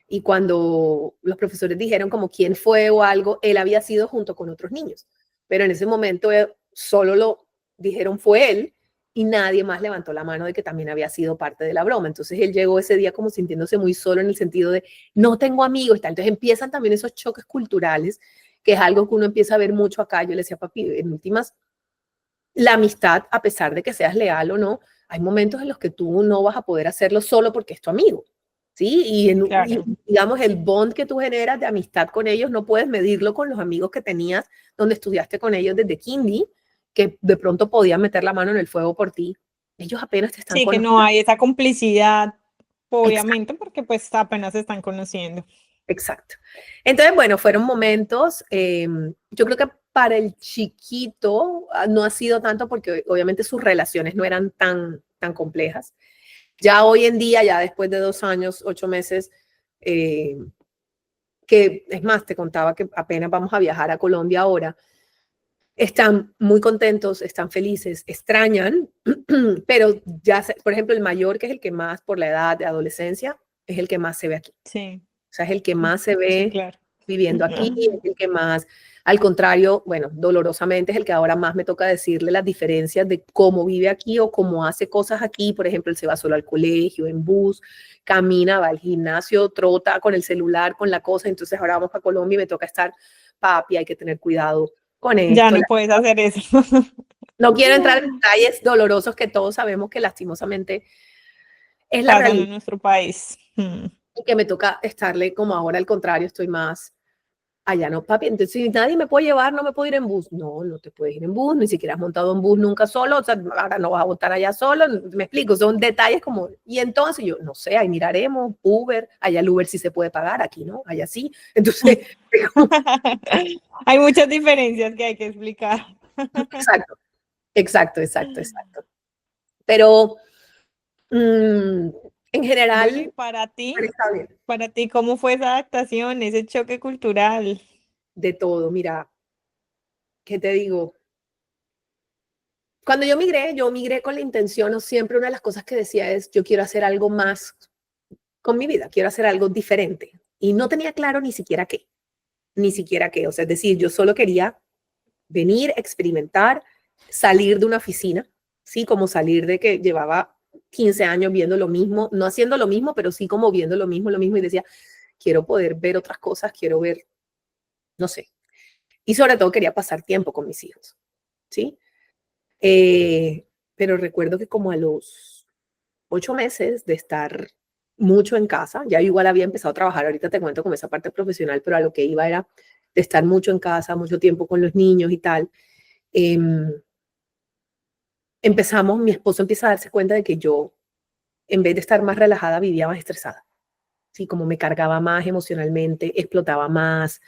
y cuando los profesores dijeron como quién fue o algo, él había sido junto con otros niños. Pero en ese momento solo lo dijeron fue él y nadie más levantó la mano de que también había sido parte de la broma. Entonces él llegó ese día como sintiéndose muy solo en el sentido de no tengo amigos y tal. Entonces empiezan también esos choques culturales, que es algo que uno empieza a ver mucho acá. Yo le decía, papi, en últimas, la amistad, a pesar de que seas leal o no, hay momentos en los que tú no vas a poder hacerlo solo porque es tu amigo. ¿Sí? Y Claro. digamos, el bond que tú generas de amistad con ellos no puedes medirlo con los amigos que tenías donde estudiaste con ellos desde Kindy, que de pronto podían meter la mano en el fuego por ti. Ellos apenas te están Sí, que no conociendo. hay esa complicidad, Exacto, obviamente, porque pues apenas se están conociendo. exacto. Entonces, bueno, fueron momentos, yo creo que para el chiquito no ha sido tanto porque obviamente sus relaciones no eran tan complejas. Ya hoy en día, ya después de 2 años, 8 meses, eh, que es más, te contaba que apenas vamos a viajar a Colombia ahora, están muy contentos, están felices, extrañan, pero ya, por ejemplo, el mayor, que es el que más por la edad de adolescencia, es el que más se ve aquí. Sí, O sea, es el que más se sí, ve claro. viviendo aquí, es el que más, al contrario, bueno, dolorosamente es el que ahora más me toca decirle las diferencias de cómo vive aquí o cómo hace cosas aquí. Por ejemplo, él se va solo al colegio, en bus, camina, va al gimnasio, trota con el celular, con la cosa. Entonces ahora vamos para Colombia y me toca estar, papi, hay que tener cuidado con Ya esto. no puedes hacer eso. No quiero entrar en detalles dolorosos que todos sabemos que lastimosamente es la Pasan realidad en nuestro país. y que me toca estarle como ahora al contrario, estoy más allá no, papi, entonces si nadie me puede llevar, no me puedo ir en bus. No, no te puedes ir en bus, ni siquiera has montado en bus nunca solo, o sea, ahora no vas a votar allá solo, me explico, son detalles como, y entonces yo, no sé, ahí miraremos, Uber, allá el Uber sí se puede pagar, aquí no, allá sí. Entonces, Hay muchas diferencias que hay que explicar. exacto, exacto, exacto, exacto. Pero en Bueno, y general, está bien, para ti, ¿cómo fue esa adaptación, ese choque cultural? de todo, mira, ¿qué te digo? Cuando yo migré con la intención, o siempre una de las cosas que decía es, yo quiero hacer algo más con mi vida, quiero hacer algo diferente. Y no tenía claro ni siquiera qué. O sea, es decir, yo solo quería venir, experimentar, salir de una oficina, ¿sí? Como salir de que llevaba 15 años viendo lo mismo, no haciendo lo mismo, pero sí como viendo lo mismo, y decía, quiero poder ver otras cosas, quiero ver, no sé. Y sobre todo quería pasar tiempo con mis hijos, ¿sí? Pero recuerdo que como a los 8 meses de estar mucho en casa, ya igual había empezado a trabajar, ahorita te cuento como esa parte profesional, pero a lo que iba era de estar mucho en casa, mucho tiempo con los niños y tal. Eh, mi esposo empieza a darse cuenta de que yo, en vez de estar más relajada, vivía más estresada. Sí, como me cargaba más emocionalmente, explotaba más,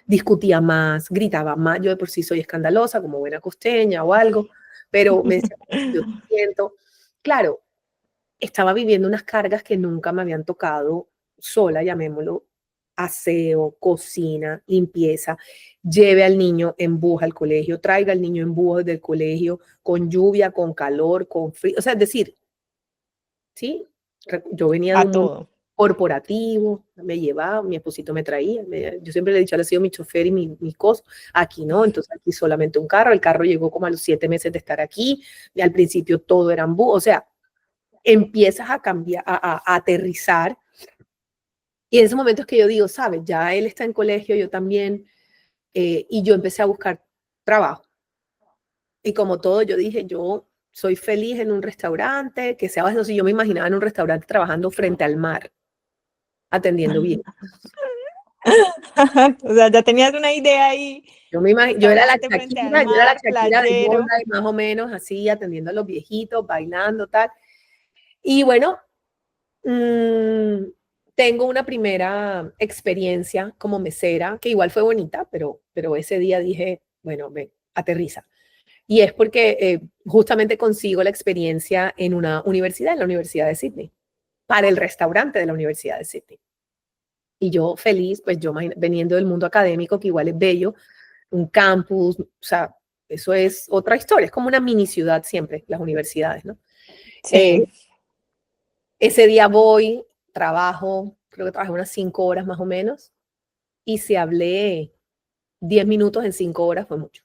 discutía más, gritaba más. Yo de por sí soy escandalosa, como buena costeña o algo, pero me decía, yo siento, claro, estaba viviendo unas cargas que nunca me habían tocado sola, llamémoslo, aseo, cocina, limpieza, lleve al niño en bus al colegio, traiga al niño en bus del colegio, con lluvia, con calor, con frío, o sea, es decir, ¿sí? Yo venía de A un mundo todo. corporativo, me llevaba, mi esposito me traía, yo siempre le he dicho, él ha sido mi chofer y mi cosa, aquí no, entonces aquí solamente un carro, el carro llegó como a los 7 meses de estar aquí, y al principio todo era en bus, o sea, empiezas a cambiar, a aterrizar. Y en ese momento es que yo digo, sabes, ya él está en colegio, yo también, y yo empecé a buscar trabajo. Y como todo, yo dije, yo soy feliz en un restaurante, que sea, no sé, yo me imaginaba en un restaurante trabajando frente al mar, atendiendo bien. O sea, ya tenías una idea ahí, Yo era la restaurante frente al Shakira, yo era la mar, Shakira del playero. Bondi, más o menos, así, atendiendo a los viejitos, bailando, tal. Y bueno, Mm, tengo una primera experiencia como mesera, que igual fue bonita, pero ese día dije, bueno, ven, aterriza. Y es porque justamente consigo la experiencia en una universidad, en la Universidad de Sydney, para el restaurante de la Universidad de Sydney. Y yo feliz, pues yo veniendo del mundo académico, que igual es bello, un campus, o sea, eso es otra historia, es como una mini ciudad siempre, las universidades, ¿no? Eh, Sí. Ese día voy, trabajo, creo que trabajé unas 5 horas más o menos, y si hablé 10 minutos en 5 horas fue mucho.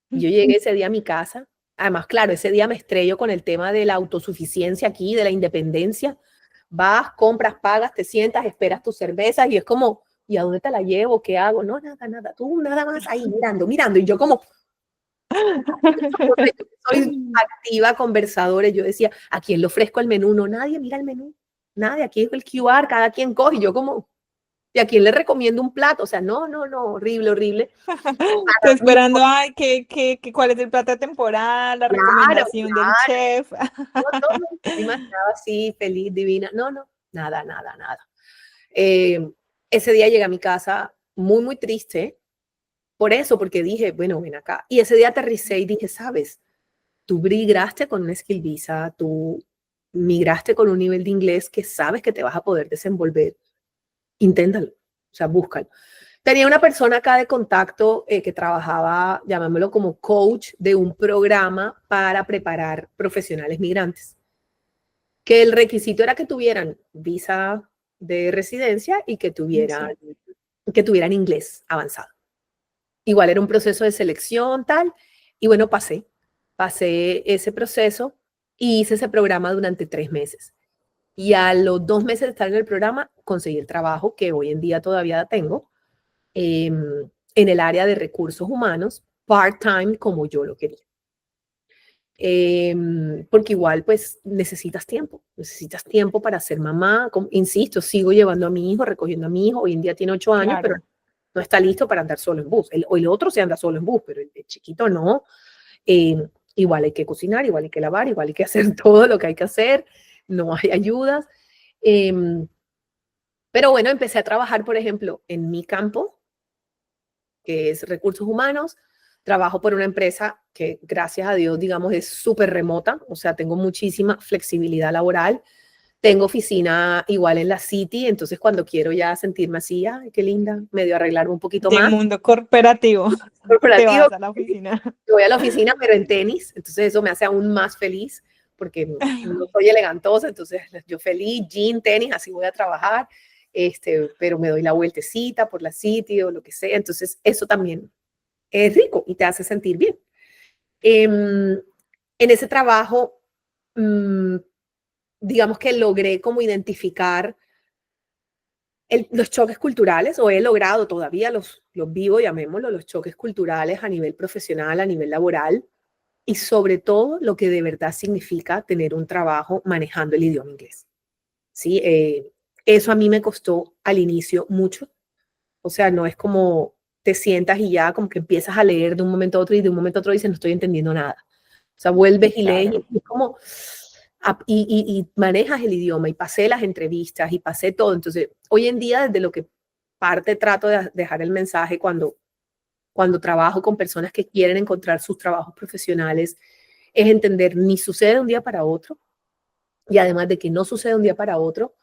Yo llegué ese día a mi casa, además, claro, ese día me estrello con el tema de la autosuficiencia aquí, de la independencia. Vas, compras, pagas, te sientas, esperas tus cervezas y es como, ¿y a dónde te la llevo? ¿Qué hago? No, nada, nada, tú nada más ahí mirando, mirando. Y yo como, soy activa, conversadora, yo decía, ¿a quién le ofrezco el menú? No, nadie mira el menú, nadie, aquí es el QR, cada quien coge, y yo como, ¿y a quién le recomiendo un plato? O sea, no, no, no, horrible, horrible. Tú Para mí, esperando, ay, cuál es el plato de temporada, la claro, recomendación del claro, chef. no, no, no, yo me imaginaba así, feliz, divina, no, no, nada, nada, nada. Eh, Ese día llegué a mi casa muy, muy triste, por eso, porque dije, bueno, ven acá. Y ese día aterricé y dije, sabes, tú migraste con una skill visa, tú migraste con un nivel de inglés que sabes que te vas a poder desenvolver, inténtalo, o sea, búscalo. Tenía una persona acá de contacto que trabajaba, llamémoslo como coach de un programa para preparar profesionales migrantes, que el requisito era que tuvieran visa de residencia y Sí. que tuvieran inglés avanzado. Igual era un proceso de selección, tal, y bueno, pasé ese proceso y hice ese programa durante 3 meses. Y a los 2 meses de estar en el programa, conseguí el trabajo que hoy en día todavía tengo en el área de recursos humanos, part-time como yo lo quería. Porque igual pues necesitas tiempo para ser mamá. Insisto, sigo llevando a mi hijo, recogiendo a mi hijo, hoy en día tiene 8 años, pero Claro. no está listo para andar solo en bus. El otro se anda solo en bus, pero el chiquito no. Eh, Igual hay que cocinar, igual hay que lavar, igual hay que hacer todo lo que hay que hacer, no hay ayudas. Eh, pero bueno, empecé a trabajar, por ejemplo, en mi campo, que es recursos humanos. Trabajo por una empresa que, gracias a Dios, digamos, es súper remota, o sea, tengo muchísima flexibilidad laboral. Tengo oficina igual en la City, entonces cuando quiero ya sentirme así, ay, qué linda, medio arreglarme un poquito Del más. mundo corporativo. Te Corporativo, vas a la oficina. voy a la oficina, pero en tenis, entonces eso me hace aún más feliz, porque no soy elegantosa, entonces yo feliz, jean, tenis, así voy a trabajar, pero me doy la vueltecita por la City o lo que sea, entonces eso también es rico y te hace sentir bien. En ese trabajo, digamos que logré como identificar los choques culturales, o he logrado todavía los vivo, llamémoslo, los choques culturales a nivel profesional, a nivel laboral, y sobre todo lo que de verdad significa tener un trabajo manejando el idioma inglés. ¿Sí? Eso a mí me costó al inicio mucho, o sea, no es como te sientas y ya como que empiezas a leer de un momento a otro y de un momento a otro dices no estoy entendiendo nada. O sea, vuelves y lees Claro. y es como, y manejas el idioma y pasé las entrevistas y pasé todo. Entonces, hoy en día, desde lo que parte trato de dejar el mensaje cuando trabajo con personas que quieren encontrar sus trabajos profesionales, es entender, ni sucede de un día para otro, y además de que no sucede de un día para otro,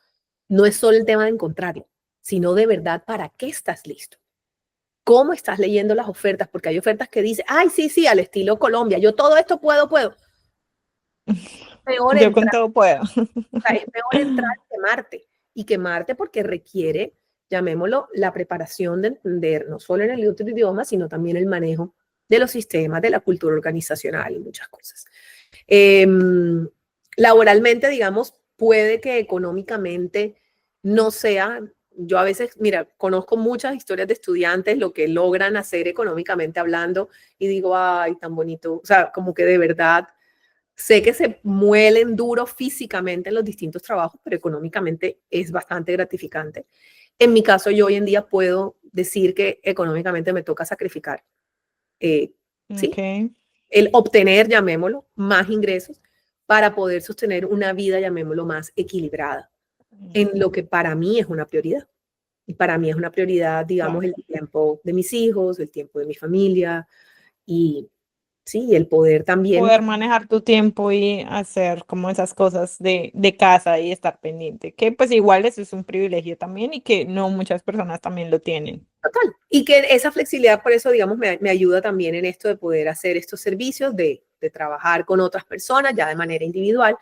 no es solo el tema de encontrarlo, sino de verdad para qué estás listo. ¿Cómo estás leyendo las ofertas? Porque hay ofertas que dicen, ay, sí, sí, al estilo Colombia, yo todo esto puedo. Peor Yo con entrar, todo puedo. sea, es peor entrar que quemarte. Y quemarte porque requiere, llamémoslo, la preparación de entender no solo en el otro idioma, sino también el manejo de los sistemas, de la cultura organizacional y muchas cosas. Eh, Laboralmente, digamos, puede que económicamente no sea, yo a veces, mira, conozco muchas historias de estudiantes, lo que logran hacer económicamente hablando, y digo, ay, tan bonito, o sea, como que de verdad sé que se muelen duro físicamente en los distintos trabajos, pero económicamente es bastante gratificante. En mi caso, yo hoy en día puedo decir que económicamente me toca sacrificar, ¿sí? Ok. El obtener, llamémoslo, más ingresos para poder sostener una vida, llamémoslo, más equilibrada, en lo que para mí es una prioridad. Y para mí es una prioridad, digamos, Claro. el tiempo de mis hijos, el tiempo de mi familia y, sí, el poder también. Poder manejar tu tiempo y hacer como esas cosas de casa y estar pendiente, que pues igual eso es un privilegio también y que no muchas personas también lo tienen. Total. Y que esa flexibilidad, por eso, digamos, me ayuda también en esto de poder hacer estos servicios, de trabajar con otras personas ya de manera individual,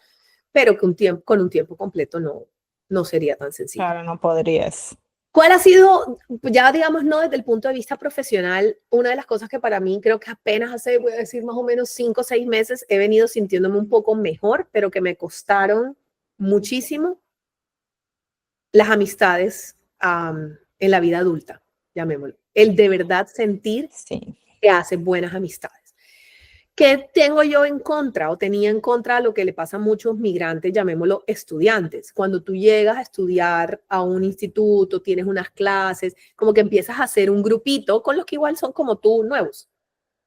pero que con un tiempo completo no sería tan sencillo. Claro, no podrías. ¿Cuál ha sido, ya digamos, no desde el punto de vista profesional, una de las cosas que para mí creo que apenas hace, voy a decir, más o menos 5 o 6 meses, he venido sintiéndome un poco mejor, pero que me costaron muchísimo las amistades en la vida adulta, llamémoslo. El de verdad sentir Sí. que hace buenas amistades. ¿Qué tengo yo en contra o tenía en contra lo que le pasa a muchos migrantes, llamémoslo estudiantes? Cuando tú llegas a estudiar a un instituto, tienes unas clases, como que empiezas a hacer un grupito con los que igual son como tú nuevos,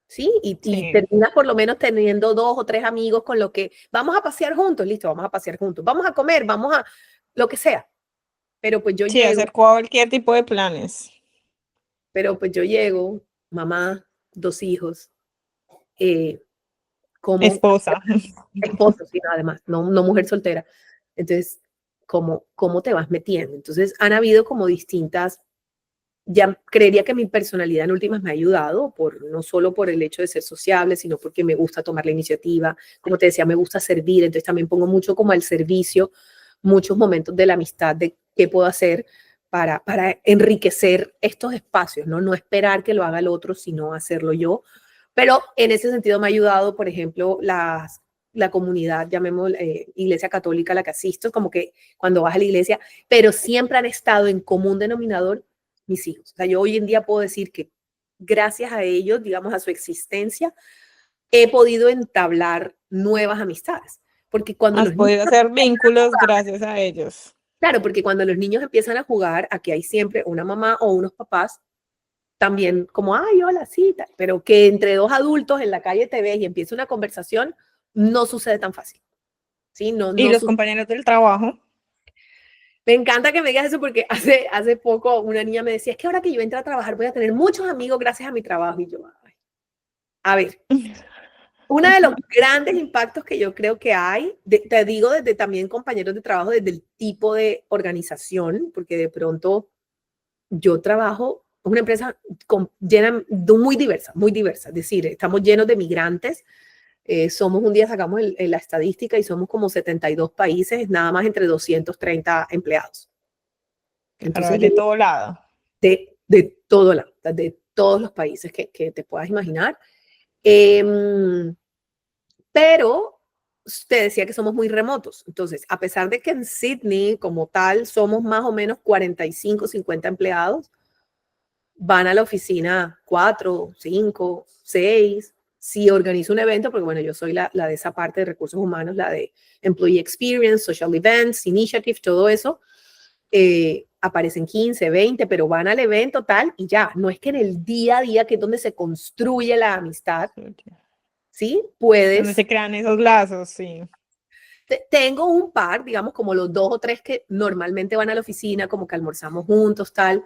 ¿sí? Y Sí. terminas por lo menos teniendo 2 o 3 amigos con los que vamos a pasear juntos, listo, vamos a pasear juntos, vamos a comer, vamos a lo que sea. Pero pues yo Sí, llego, hacer cualquier tipo de planes. mamá, 2 hijos, eh, como Esposa. esposo, sino además, no mujer soltera. Entonces, ¿cómo te vas metiendo? Entonces, han habido como distintas, ya creería que mi personalidad en últimas me ha ayudado, no solo por el hecho de ser sociable, sino porque me gusta tomar la iniciativa, como te decía, me gusta servir, entonces también pongo mucho como al servicio muchos momentos de la amistad, de qué puedo hacer para enriquecer estos espacios, ¿no? No esperar que lo haga el otro, sino hacerlo yo. Pero en ese sentido me ha ayudado, por ejemplo, la comunidad, llamémosla iglesia católica a la que asisto, como que cuando vas a la iglesia, pero siempre han estado en común denominador mis hijos. O sea, yo hoy en día puedo decir que gracias a ellos, digamos, a su existencia, he podido entablar nuevas amistades. Porque cuando Has los niños, podido hacer vínculos gracias a ellos. claro, porque cuando los niños empiezan a jugar, aquí hay siempre una mamá o unos papás también como, ay, hola, sí, tal, pero que entre dos adultos en la calle te ves y empieza una conversación, no sucede tan fácil. ¿Sí? Y los compañeros del trabajo. Me encanta que me digas eso porque hace poco una niña me decía, es que ahora que yo entré a trabajar voy a tener muchos amigos gracias a mi trabajo. Y yo, ay, a ver, Uno de los grandes impactos que yo creo que hay, te digo desde también compañeros de trabajo, desde el tipo de organización, porque de pronto yo trabajo en una empresa llena, muy diversa, es decir, estamos llenos de migrantes, somos un día sacamos la estadística y somos como 72 países, nada más entre 230 empleados. Claro, Entonces, hay de todo lado. de todo lado, de todos los países que te puedas imaginar. Pero usted decía que somos muy remotos. Entonces, a pesar de que en Sydney como tal somos más o menos 45, 50 empleados, van a la oficina 4, 5, 6. Si organizo un evento, porque bueno, yo soy la de esa parte de recursos humanos, la de Employee Experience, Social Events, Initiative, todo eso, aparecen 15, 20, pero van al evento tal y ya. No es que en el día a día, que es donde se construye la amistad, ¿sí? Donde Puedes. se crean esos lazos, sí. Tengo un par, digamos, como los 2 o 3 que normalmente van a la oficina, como que almorzamos juntos, tal,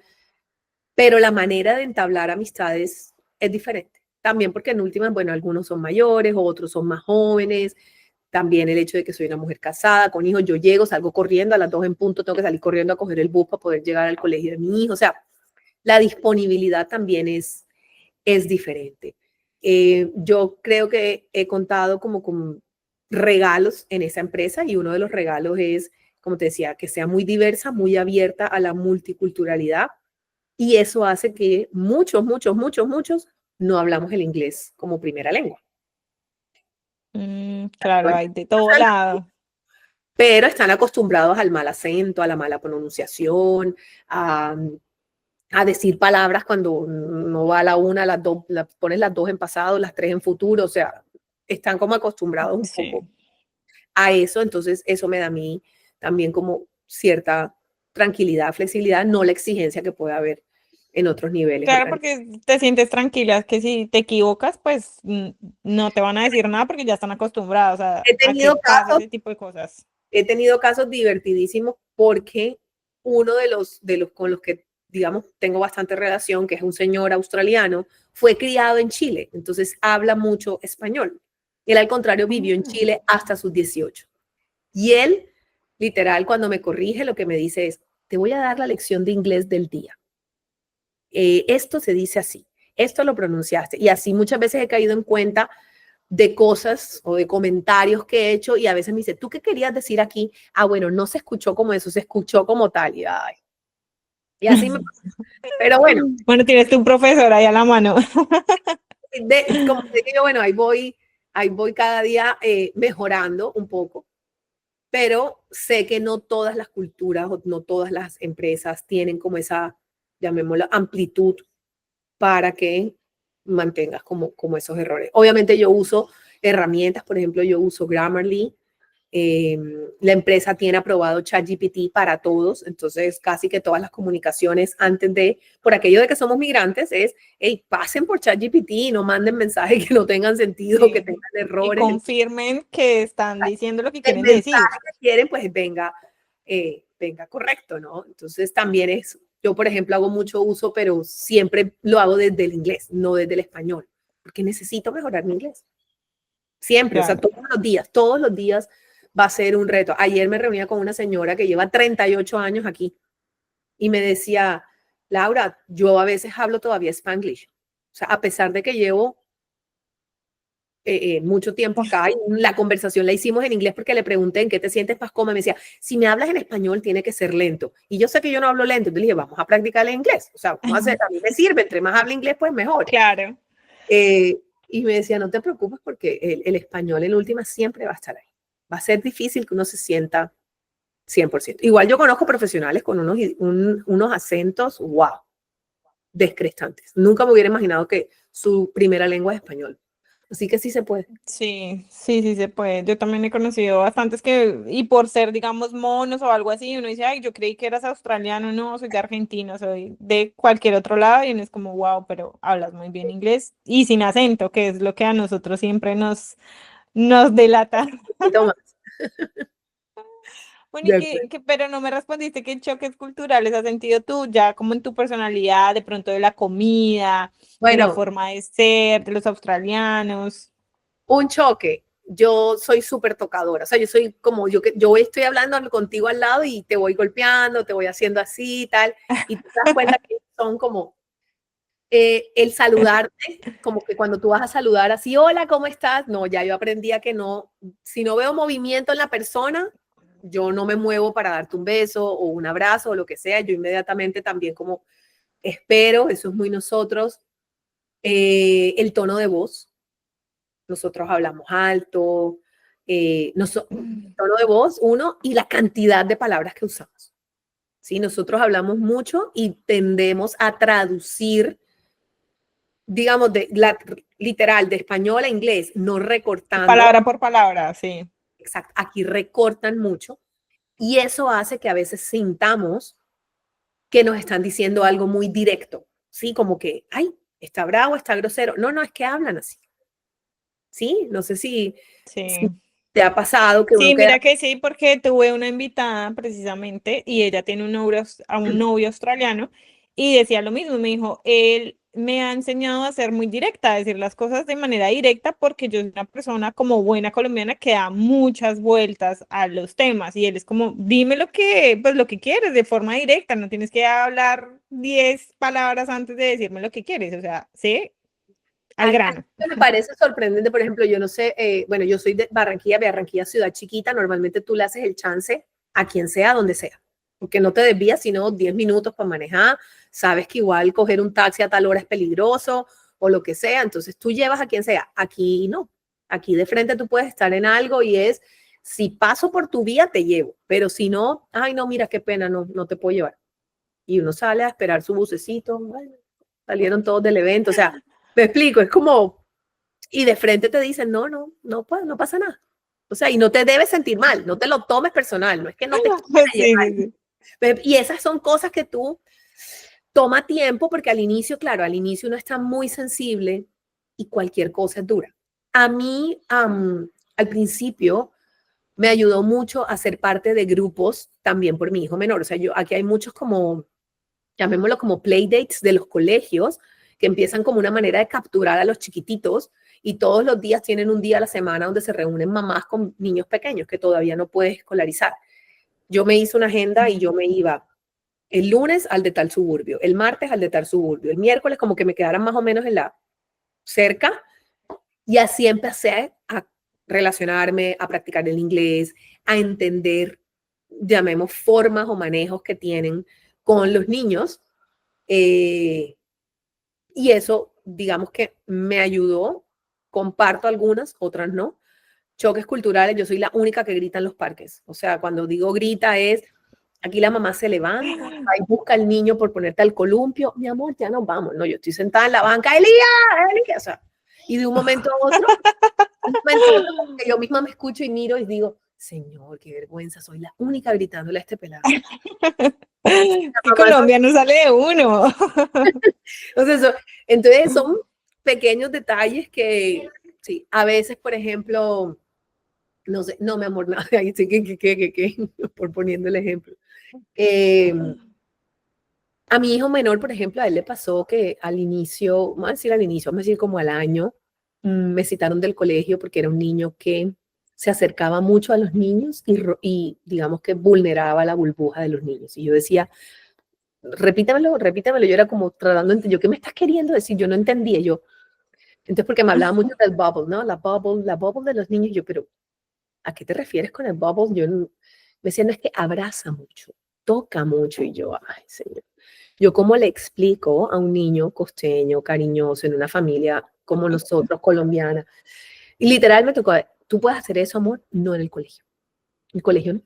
pero la manera de entablar amistades es diferente. También porque en últimas, bueno, algunos son mayores, otros son más jóvenes. También el hecho de que soy una mujer casada, con hijos, yo llego, salgo corriendo a las 2 en punto, tengo que salir corriendo a coger el bus para poder llegar al colegio de mi hijo. O sea, la disponibilidad también es diferente. Yo creo que he contado como con regalos en esa empresa y uno de los regalos es, como te decía, que sea muy diversa, muy abierta a la multiculturalidad y eso hace que muchos no hablamos el inglés como primera lengua. Claro, hay de todo lado. Pero están acostumbrados al mal acento, a la mala pronunciación, a decir palabras cuando no va la una, las dos, pones las dos en pasado, las tres en futuro, o sea, están como acostumbrados un Sí. poco a eso, entonces eso me da a mí también como cierta tranquilidad, flexibilidad, no la exigencia que puede haber en otros niveles Claro, organizativos. porque te sientes tranquila, es que si te equivocas, pues no te van a decir nada porque ya están acostumbrados He a que tenido pase casos, ese tipo de cosas. he tenido casos divertidísimos porque uno de los con los que, digamos, tengo bastante relación, que es un señor australiano, fue criado en Chile, entonces habla mucho español. Él, al contrario, vivió en Mm. Chile hasta sus 18. Y él, literal, cuando me corrige, lo que me dice es, te voy a dar la lección de inglés del día. Esto se dice así, esto lo pronunciaste. Y así muchas veces he caído en cuenta de cosas o de comentarios que he hecho y a veces me dice, ¿tú qué querías decir aquí? Ah, bueno, no se escuchó como eso, se escuchó como tal. Y así me pasa. Pero bueno, Bueno, tienes tu profesor ahí a la mano. como te digo, bueno, ahí voy cada día mejorando un poco, pero sé que no todas las culturas o no todas las empresas tienen como esa, llamémosla, amplitud para que mantengas como esos errores. Obviamente yo uso herramientas, por ejemplo, yo uso Grammarly. La empresa tiene aprobado ChatGPT para todos, entonces casi que todas las comunicaciones antes de, por aquello de que somos migrantes, es, hey, pasen por ChatGPT, no manden mensajes que no tengan sentido, que Sí. tengan Y errores. confirmen que están diciendo lo que El quieren decir. mensaje que quieren, pues venga correcto, ¿no? Entonces también es, yo por ejemplo hago mucho uso, pero siempre lo hago desde el inglés, no desde el español, porque necesito mejorar mi inglés. Siempre, o sea, Claro. todos los días va a ser un reto. Ayer me reunía con una señora que lleva 38 años aquí y me decía, Laura, yo a veces hablo todavía Spanglish. O sea, a pesar de que llevo mucho tiempo acá y la conversación la hicimos en inglés porque le pregunté en qué te sientes más cómoda. Me decía, si me hablas en español tiene que ser lento. Y yo sé que yo no hablo lento. Entonces le dije, vamos a practicar el inglés. O sea, vamos a hacer, a mí me sirve, entre más hable inglés, pues mejor. Claro. Y me decía, no te preocupes porque el español en última siempre va a estar ahí. Va a ser difícil que uno se sienta 100%. Igual yo conozco profesionales con unos acentos, wow, descrestantes. Nunca me hubiera imaginado que su primera lengua es español. Así que sí se puede. Sí, sí, sí se puede. Yo también he conocido bastantes que, y por ser, digamos, monos o algo así, uno dice, ay, yo creí que eras australiano, no, soy de Argentina, soy de cualquier otro lado, y uno es como, wow, pero hablas muy bien inglés y sin acento, que es lo que a nosotros siempre nos delata. Un poquito más. Bueno, De y acuerdo. pero no me respondiste qué choques culturales has sentido tú, ya como en tu personalidad, de pronto de la comida, de la Bueno, forma de ser, de los australianos. un choque. Yo soy súper tocadora, o sea, yo soy como yo estoy hablando contigo al lado y te voy golpeando, te voy haciendo así y tal, y tú te das cuenta que son como el saludarte, como que cuando tú vas a saludar así, hola, ¿cómo estás? No, ya yo aprendí a que no, si no veo movimiento en la persona, yo no me muevo para darte un beso o un abrazo o lo que sea, yo inmediatamente también como espero, eso es muy nosotros, el tono de voz. Nosotros hablamos alto, tono de voz, uno, y la cantidad de palabras que usamos. ¿Sí? Nosotros hablamos mucho y tendemos a traducir, digamos, literal, de español a inglés, no recortando. Palabra por palabra, sí. Exacto, aquí recortan mucho y eso hace que a veces sintamos que nos están diciendo algo muy directo, ¿sí? Como que, ay, está bravo, está grosero. No, no, es que hablan así. ¿Sí? No sé si Sí. te ha pasado que uno Sí, queda. mira que sí, porque tuve una invitada precisamente y ella tiene un novio australiano y decía lo mismo, me dijo, él me ha enseñado a ser muy directa, a decir las cosas de manera directa porque yo soy una persona como buena colombiana que da muchas vueltas a los temas y él es como, dime lo que, pues lo que quieres de forma directa, no tienes que hablar 10 palabras antes de decirme lo que quieres, o sea, sí, al A grano. mí me parece sorprendente, por ejemplo, yo no sé, bueno, yo soy de Barranquilla, Barranquilla ciudad chiquita, normalmente tú le haces el chance a quien sea, donde sea, porque no te desvías sino 10 minutos para manejar, sabes que igual coger un taxi a tal hora es peligroso o lo que sea, entonces tú llevas a quien sea, aquí no, aquí de frente tú puedes estar en algo y es, si paso por tu vía te llevo, pero si no, ay no, mira qué pena, no, no te puedo llevar. Y uno sale a esperar su bucecito, bueno, salieron todos del evento, o sea, me explico, es como, y de frente te dicen, no, no, no, pues, no pasa nada. O sea, y no te debes sentir mal, no te lo tomes personal, no es que no te quieras Sí, sí, sí. llevar. Y esas son cosas que tú toma tiempo porque al inicio, claro, al inicio uno está muy sensible y cualquier cosa es dura. A mí, al principio, me ayudó mucho a ser parte de grupos también por mi hijo menor. O sea, yo aquí hay muchos como llamémoslo como playdates de los colegios, que empiezan como una manera de capturar a los chiquititos y todos los días tienen un día a la semana donde se reúnen mamás con niños pequeños que todavía no puedes escolarizar. Yo me hice una agenda y yo me iba el lunes al de tal suburbio, el martes al de tal suburbio, el miércoles como que me quedaran más o menos en la cerca y así empecé a relacionarme, a practicar el inglés, a entender, llamemos formas o manejos que tienen con los niños. Eh, y eso, digamos que me ayudó, comparto algunas, otras no. Choques culturales, yo soy la única que grita en los parques. O sea, cuando digo grita es, aquí la mamá se levanta, ahí busca al niño por ponerte al columpio, mi amor, ya nos vamos. No, yo estoy sentada en la banca, Elías, Elías, o sea, y un momento a otro, que yo misma me escucho y miro y digo, Señor, qué vergüenza, soy la única gritándole a este pelado. Que La mamá Colombia no sale de uno. Entonces, entonces son pequeños detalles que, sí, a veces, por ejemplo, no sé, no, mi amor, nada, ahí sí por poniendo el ejemplo. Eh, a mi hijo menor, por ejemplo, a él le pasó que al inicio, vamos a decir al inicio, vamos a decir como al año, me citaron del colegio porque era un niño que se acercaba mucho a los niños y digamos que vulneraba la burbuja de los niños. Y yo decía, repítamelo, repítamelo. Yo era como tratando de entender, yo, ¿qué me estás queriendo decir? Yo no entendía. Yo, entonces, porque me hablaba mucho del bubble, ¿no? La bubble de los niños. Yo, pero, ¿a qué te refieres con el bubble? Yo me decía, no es que abraza mucho, toca mucho. Y yo, ay, señor. Yo, ¿cómo le explico a un niño costeño, cariñoso, en una familia como nosotros, colombiana? Y literal me tocó, ¿tú puedes hacer eso, amor? No en el colegio. En el colegio no. En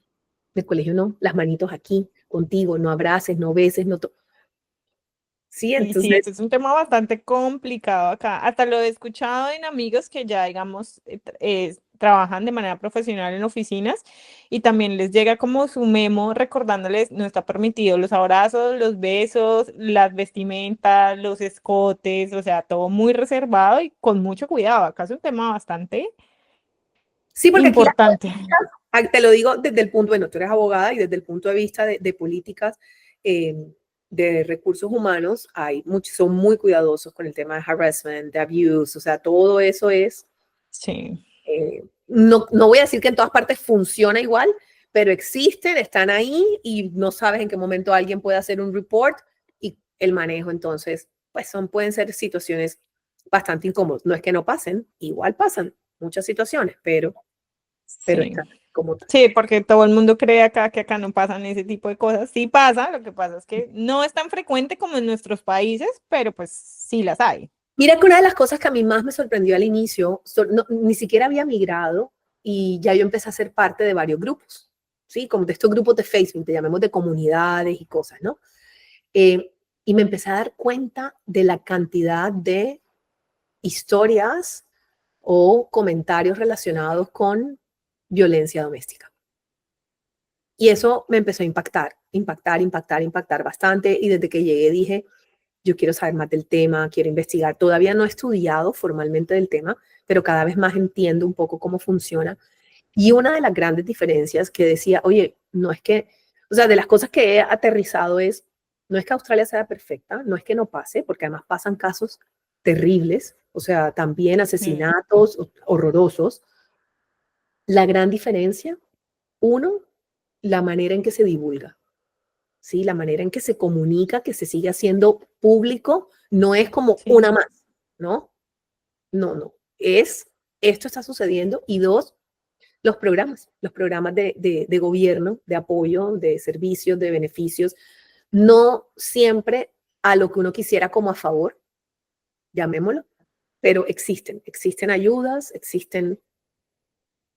el colegio no. Las manitos aquí, contigo, no abraces, no beses, no. Sí, Sí, sí, entonces ese es un tema bastante complicado acá. Hasta lo he escuchado en amigos que ya, digamos, trabajan de manera profesional en oficinas y también les llega como su memo recordándoles, no está permitido los abrazos, los besos, las vestimentas, los escotes, o sea, todo muy reservado y con mucho cuidado. Acá es un tema bastante sí, porque aquí las importante. políticas, te lo digo desde el punto, bueno, tú eres abogada y desde el punto de vista de políticas eh, de recursos humanos, hay muchos, son muy cuidadosos con el tema de harassment, de abuse, o sea, todo eso es. Sí, No voy a decir que en todas partes funciona igual, pero existen, están ahí y no sabes en qué momento alguien puede hacer un report y el manejo. Entonces, pues pueden ser situaciones bastante incómodas. No es que no pasen, igual pasan muchas situaciones, pero sí. están como tal. Sí, porque todo el mundo cree acá que acá no pasan ese tipo de cosas. Sí pasa, lo que pasa es que no es tan frecuente como en nuestros países, pero pues sí las hay. Mira que una de las cosas que a mí más me sorprendió al inicio, ni siquiera había migrado y ya yo empecé a ser parte de varios grupos, ¿sí? Como de estos grupos de Facebook, te llamemos de comunidades y cosas, ¿no? Eh, y me empecé a dar cuenta de la cantidad de historias o comentarios relacionados con violencia doméstica. Y eso me empezó a impactar bastante. Y desde que llegué dije, yo quiero saber más del tema, quiero investigar. Todavía no he estudiado formalmente del tema, pero cada vez más entiendo un poco cómo funciona. Y una de las grandes diferencias que decía, oye, no es que, o sea, de las cosas que he aterrizado es, no es que Australia sea perfecta, no es que no pase, porque además pasan casos terribles, o sea, también Sí, asesinatos horrorosos. La gran diferencia, uno, la manera en que se divulga. ¿Sí? La manera en que se comunica, que se sigue haciendo público, no es como una sí. más, ¿no? No, no. Es, esto está sucediendo. Y dos, los programas de gobierno, de apoyo, de servicios, de beneficios, no siempre a lo que uno quisiera como a favor, llamémoslo, pero existen ayudas, existen,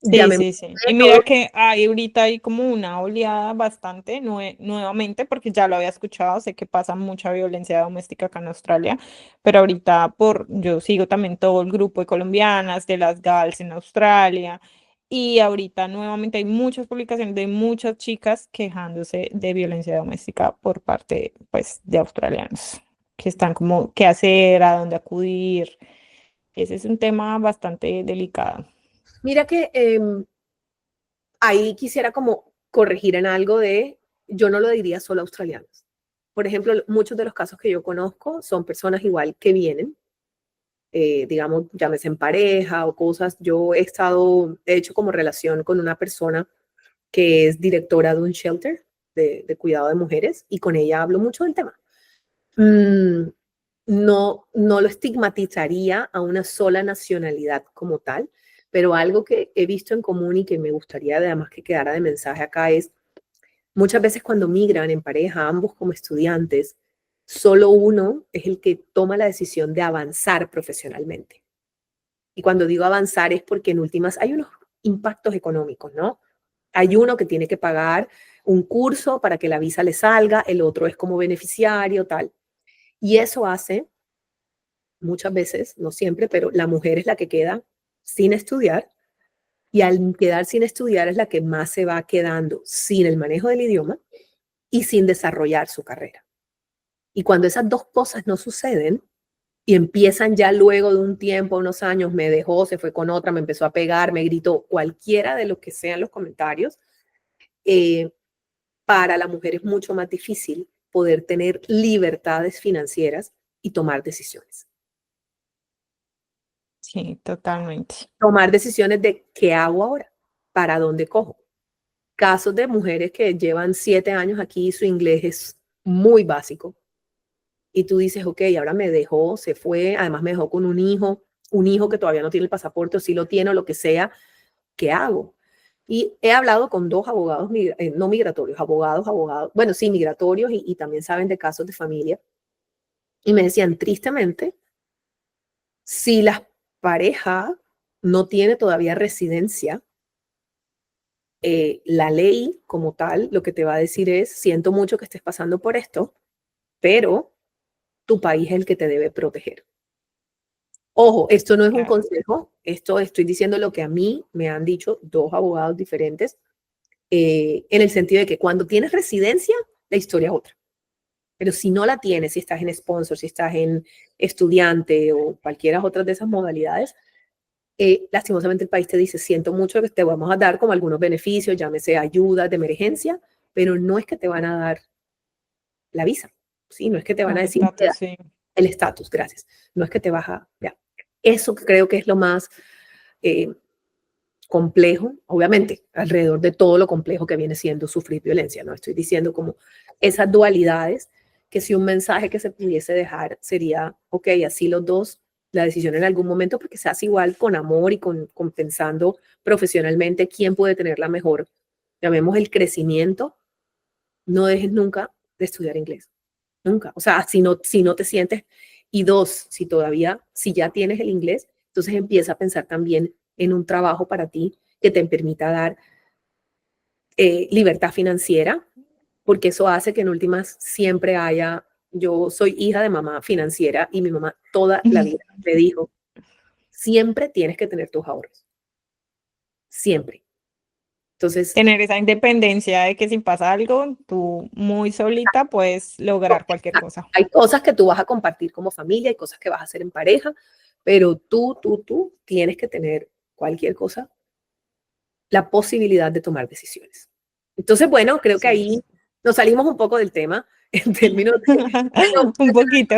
Sí, llamémoslo, sí, sí. Y mira métodos. que hay ahorita hay como una oleada bastante nuevamente, porque ya lo había escuchado, sé que pasa mucha violencia doméstica acá en Australia, pero ahorita yo sigo también todo el grupo de colombianas, de las GALs en Australia, y ahorita nuevamente hay muchas publicaciones de muchas chicas quejándose de violencia doméstica por parte, pues, de australianos, que están como, qué hacer, a dónde acudir. Ese es un tema bastante delicado. Mira que ahí quisiera como corregir en algo de, yo no lo diría solo australianos. Por ejemplo, muchos de los casos que yo conozco son personas igual que vienen, digamos, llámese en pareja o cosas. Yo he hecho como relación con una persona que es directora de un shelter de cuidado de mujeres y con ella hablo mucho del tema. Mm, no lo estigmatizaría a una sola nacionalidad como tal, pero algo que he visto en común y que me gustaría además que quedara de mensaje acá es, muchas veces cuando migran en pareja, ambos como estudiantes, solo uno es el que toma la decisión de avanzar profesionalmente. Y cuando digo avanzar es porque en últimas hay unos impactos económicos, ¿no? Hay uno que tiene que pagar un curso para que la visa le salga, el otro es como beneficiario, tal. Y eso hace muchas veces, no siempre, pero la mujer es la que queda sin estudiar y al quedar sin estudiar es la que más se va quedando sin el manejo del idioma y sin desarrollar su carrera. Y cuando esas dos cosas no suceden y empiezan ya luego de un tiempo, unos años, me dejó, se fue con otra, me empezó a pegar, me gritó, cualquiera de lo que sean los comentarios, eh, para la mujer es mucho más difícil poder tener libertades financieras y tomar decisiones. Sí, totalmente. Tomar decisiones de qué hago ahora, para dónde cojo. Casos de mujeres que llevan 7 años aquí, su inglés es muy básico. Y tú dices, ok, ahora me dejó, se fue, además me dejó con un hijo que todavía no tiene el pasaporte o si lo tiene o lo que sea, ¿qué hago? Y he hablado con dos abogados, no migratorios, abogados, bueno, sí, migratorios y también saben de casos de familia. Y me decían, tristemente, si la pareja no tiene todavía residencia, la ley como tal lo que te va a decir es, siento mucho que estés pasando por esto, pero tu país es el que te debe proteger. Ojo, esto no es un Claro. consejo, esto estoy diciendo lo que a mí me han dicho dos abogados diferentes, en el sentido de que cuando tienes residencia, la historia es otra. Pero si no la tienes, si estás en sponsor, si estás en estudiante o cualquiera otra de esas modalidades, lastimosamente el país te dice, siento mucho que te vamos a dar como algunos beneficios, llámese ayudas de emergencia, pero no es que te van a dar la visa, ¿sí? No es que te van a El decir estatus, sí. el estatus, gracias. No es que te vas a, ya. Eso creo que es lo más complejo, obviamente, alrededor de todo lo complejo que viene siendo sufrir violencia, ¿no? Estoy diciendo como esas dualidades, que si un mensaje que se pudiese dejar sería, ok, así los dos, la decisión en algún momento, porque se hace igual con amor y con pensando profesionalmente quién puede tener la mejor, llamemos el crecimiento, no dejes nunca de estudiar inglés, nunca. O sea, si no te sientes, y dos, si ya tienes el inglés, entonces empieza a pensar también en un trabajo para ti que te permita dar libertad financiera, porque eso hace que en últimas siempre haya, yo soy hija de mamá financiera y mi mamá toda la vida me dijo, siempre tienes que tener tus ahorros, siempre. Entonces, Tener esa independencia de que si pasa algo, tú muy solita puedes lograr cualquier cosa. hay cosas que tú vas a compartir como familia, hay cosas que vas a hacer en pareja, pero tú tienes que tener cualquier cosa, la posibilidad de tomar decisiones. Entonces, bueno, creo que Sí. ahí nos salimos un poco del tema en términos de, pero Un poquito.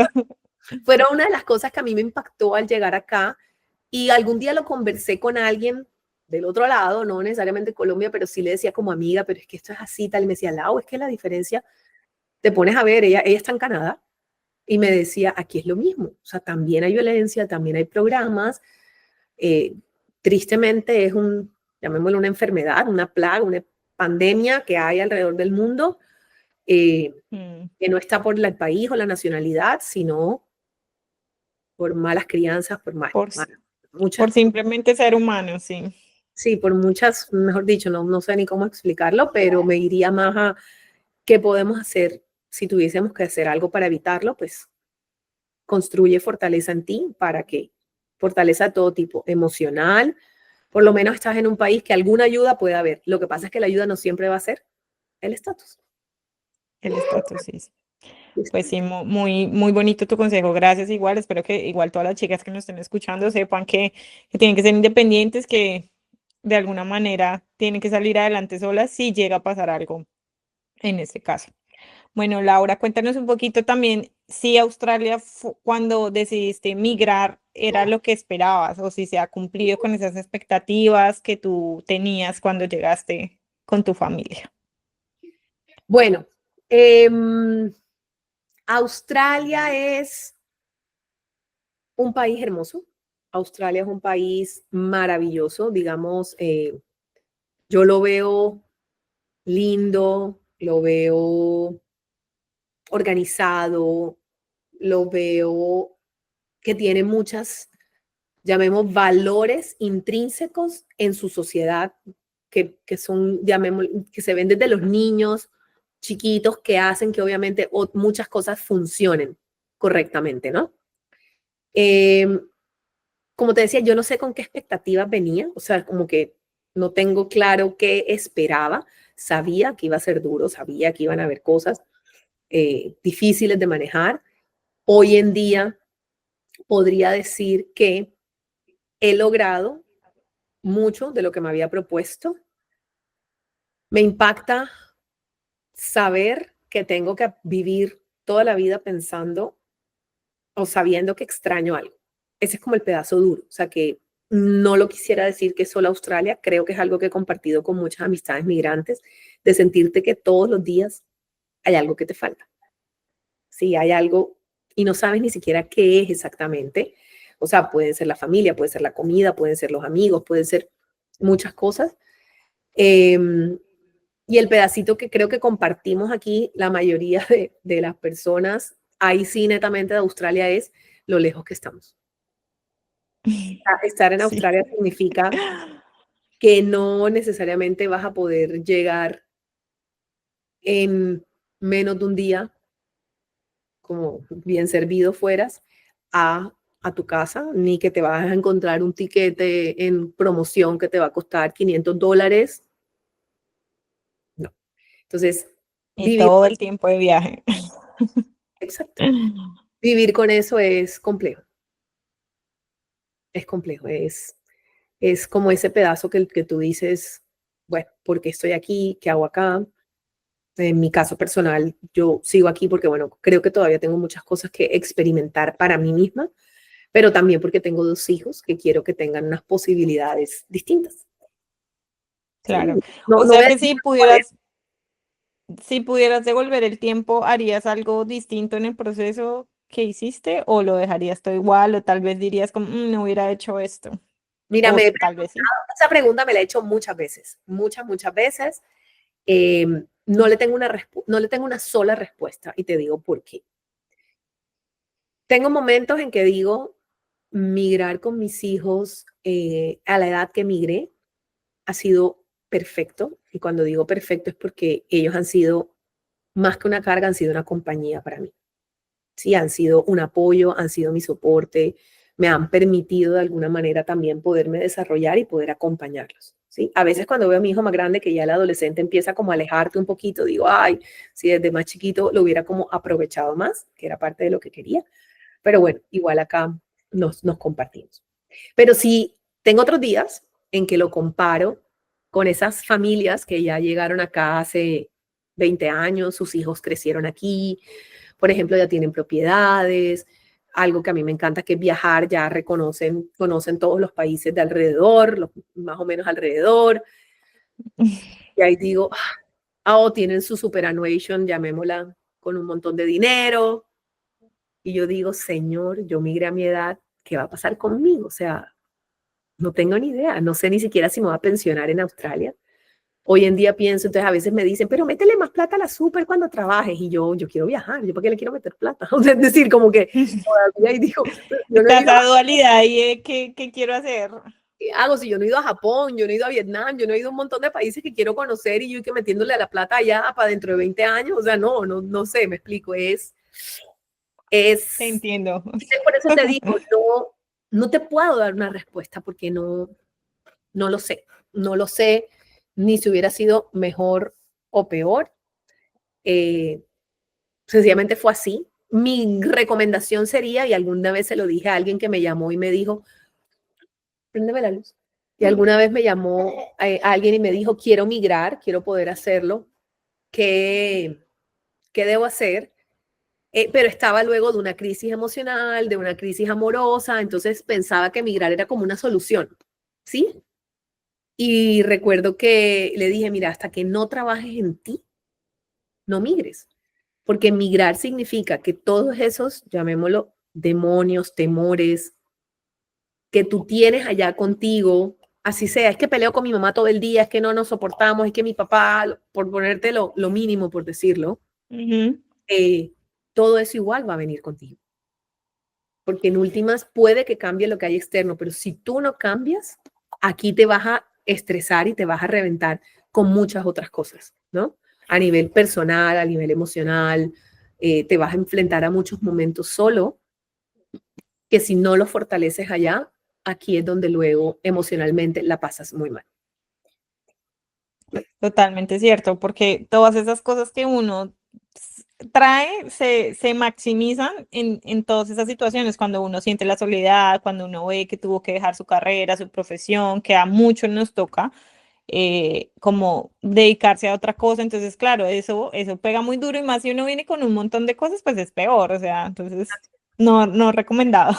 fueron una de las cosas que a mí me impactó al llegar acá y algún día lo conversé con alguien del otro lado, no necesariamente Colombia, pero sí le decía como amiga, pero es que esto es así, tal, y me decía, Lau, es que la diferencia, te pones a ver, ella está en Canadá, y me decía, aquí es lo mismo, o sea, también hay violencia, también hay programas, eh, tristemente es llamémoslo una enfermedad, una plaga, una pandemia que hay alrededor del mundo, eh, Mm. que no está por el país o la nacionalidad, sino por malas crianzas, Por, muchas, por simplemente ser humano, sí. sí, por muchas, mejor dicho, no sé ni cómo explicarlo, pero me iría más a qué podemos hacer si tuviésemos que hacer algo para evitarlo, pues construye fortaleza en ti para que fortaleza de todo tipo, emocional, por lo menos estás en un país que alguna ayuda puede haber. Lo que pasa es que la ayuda no siempre va a ser el estatus. El estatus, sí. Pues sí, muy, muy bonito tu consejo. Gracias igual. Espero que igual todas las chicas que nos estén escuchando sepan que tienen que ser independientes, que de alguna manera tienen que salir adelante solas si llega a pasar algo en este caso. Bueno, Laura, cuéntanos un poquito también si Australia, cuando decidiste migrar, era lo que esperabas o si se ha cumplido con esas expectativas que tú tenías cuando llegaste con tu familia. Bueno, Australia es un país hermoso. Australia es un país maravilloso, digamos, yo lo veo lindo, lo veo organizado, lo veo que tiene muchas, llamemos, valores intrínsecos en su sociedad, que son, llamemos, que se ven desde los niños chiquitos, que hacen que obviamente muchas cosas funcionen correctamente, ¿no? Eh, como te decía, yo no sé con qué expectativas venía, o sea, como que no tengo claro qué esperaba, sabía que iba a ser duro, sabía que iban a haber cosas difíciles de manejar. Hoy en día podría decir que he logrado mucho de lo que me había propuesto. Me impacta saber que tengo que vivir toda la vida pensando o sabiendo que extraño algo. Ese es como el pedazo duro, o sea que no lo quisiera decir que es solo Australia, creo que es algo que he compartido con muchas amistades migrantes, de sentirte que todos los días hay algo que te falta. Sí, hay algo y no sabes ni siquiera qué es exactamente. O sea, puede ser la familia, puede ser la comida, pueden ser los amigos, pueden ser muchas cosas. Eh, y el pedacito que creo que compartimos aquí, la mayoría de las personas, ahí sí netamente de Australia, es lo lejos que estamos. Estar en Sí. Australia significa que no necesariamente vas a poder llegar en menos de un día, como bien servido fueras, a tu casa, ni que te vas a encontrar un tiquete en promoción que te va a costar $500. No. Entonces, Y vivir, todo el tiempo de viaje. exacto, vivir con eso es complejo, es como ese pedazo que tú dices, bueno, ¿por qué estoy aquí? ¿Qué hago acá? En mi caso personal, yo sigo aquí porque, bueno, creo que todavía tengo muchas cosas que experimentar para mí misma, pero también porque tengo 2 hijos que quiero que tengan unas posibilidades distintas. Claro. ¿Sí? No, O no voy sea a que decir cuál es. si pudieras devolver el tiempo, ¿harías algo distinto en el proceso que hiciste o lo dejarías todo igual o tal vez dirías como, no hubiera hecho esto"? Mira, O tal vez sí. esa pregunta me la he hecho muchas veces, muchas veces. No le tengo una sola respuesta y te digo por qué. Tengo momentos en que digo, migrar con mis hijos a la edad que migré ha sido perfecto. Y cuando digo perfecto es porque ellos han sido, más que una carga, han sido una compañía para mí. Sí, han sido un apoyo, han sido mi soporte, me han permitido de alguna manera también poderme desarrollar y poder acompañarlos. ¿Sí? A veces cuando veo a mi hijo más grande, que ya el adolescente empieza como a alejarte un poquito, digo, ay, si desde más chiquito lo hubiera como aprovechado más, que era parte de lo que quería. Pero bueno, igual acá nos compartimos. Pero sí, tengo otros días en que lo comparo con esas familias que ya llegaron acá hace 20 años, sus hijos crecieron aquí, por ejemplo, ya tienen propiedades, algo que a mí me encanta que es viajar, ya conocen todos los países de alrededor, más o menos alrededor, y ahí digo, tienen su superannuation, llamémosla, con un montón de dinero, y yo digo, Señor, yo migré a mi edad, ¿qué va a pasar conmigo? O sea, no tengo ni idea, no sé ni siquiera si me voy a pensionar en Australia. Hoy en día pienso, entonces a veces me dicen, pero métele más plata a la super cuando trabajes. Y yo quiero viajar, ¿yo para qué le quiero meter plata? O sea, es decir, como que todavía y digo, yo no he Está ido esa dualidad y ¿qué quiero hacer? ¿qué hago si yo no he ido a Japón, yo no he ido a Vietnam, yo no he ido a un montón de países que quiero conocer y yo que metiéndole a la plata allá para dentro de 20 años? O sea, no sé, me explico, Te es, entiendo. por eso te digo, no te puedo dar una respuesta porque no lo sé, no lo sé ni si hubiera sido mejor o peor. Eh, Sencillamente fue así. Mi recomendación sería, y alguna vez se lo dije a alguien que me llamó y me dijo, préndeme la luz. Y alguna vez me llamó alguien y me dijo, quiero migrar, quiero poder hacerlo. ¿Qué, qué debo hacer? Pero estaba luego de una crisis emocional, de una crisis amorosa, entonces pensaba que migrar era como una solución, ¿sí? Y recuerdo que le dije, mira, hasta que no trabajes en ti, no migres, porque migrar significa que todos esos, llamémoslo, demonios, temores que tú tienes allá contigo, así sea, es que peleo con mi mamá todo el día, es que no nos soportamos, es que mi papá, por ponerte lo mínimo, por decirlo, Ujú. eh, todo eso igual va a venir contigo. Porque en últimas puede que cambie lo que hay externo, pero si tú no cambias, aquí te vas a estresar y te vas a reventar con muchas otras cosas, ¿no? A nivel personal, a nivel emocional, te vas a enfrentar a muchos momentos solo que si no lo fortaleces allá, aquí es donde luego emocionalmente la pasas muy mal. Totalmente cierto, porque todas esas cosas que uno trae se maximizan en todas esas situaciones, cuando uno siente la soledad, cuando uno ve que tuvo que dejar su carrera, su profesión, que a muchos nos toca como dedicarse a otra cosa. Entonces, claro, eso pega muy duro y más si uno viene con un montón de cosas, pues es peor, o sea, entonces no recomendado.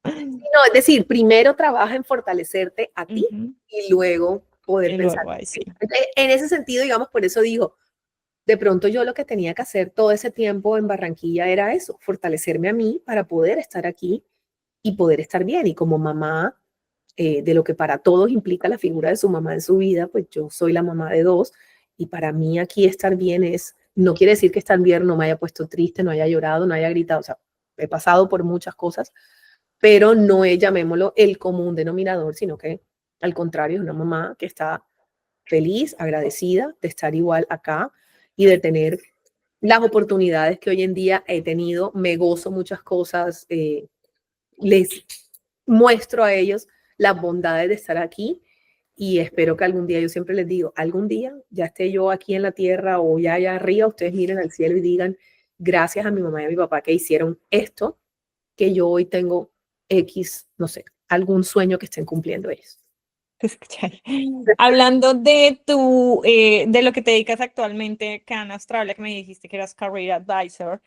No, es decir, primero trabaja en fortalecerte a ti Ujú. y luego poder Y pensar. luego ahí sí. Entonces, en ese sentido, digamos, por eso digo, de pronto yo lo que tenía que hacer todo ese tiempo en Barranquilla era eso, fortalecerme a mí para poder estar aquí y poder estar bien. Y como mamá, de lo que para todos implica la figura de su mamá en su vida, pues yo soy la mamá de 2 y para mí aquí estar bien no quiere decir que estar bien no me haya puesto triste, no haya llorado, no haya gritado, o sea, he pasado por muchas cosas, pero no es, llamémoslo, el común denominador, sino que al contrario es una mamá que está feliz, agradecida de estar igual acá y de tener las oportunidades que hoy en día he tenido. Me gozo muchas cosas, les muestro a ellos las bondades de estar aquí y espero que algún día, yo siempre les digo, algún día ya esté yo aquí en la tierra o ya allá arriba, ustedes miren al cielo y digan, gracias a mi mamá y a mi papá que hicieron esto, que yo hoy tengo X, no sé, algún sueño que estén cumpliendo ellos. Escuchar. Hablando de lo que te dedicas actualmente acá en Australia, que me dijiste que eras career advisor,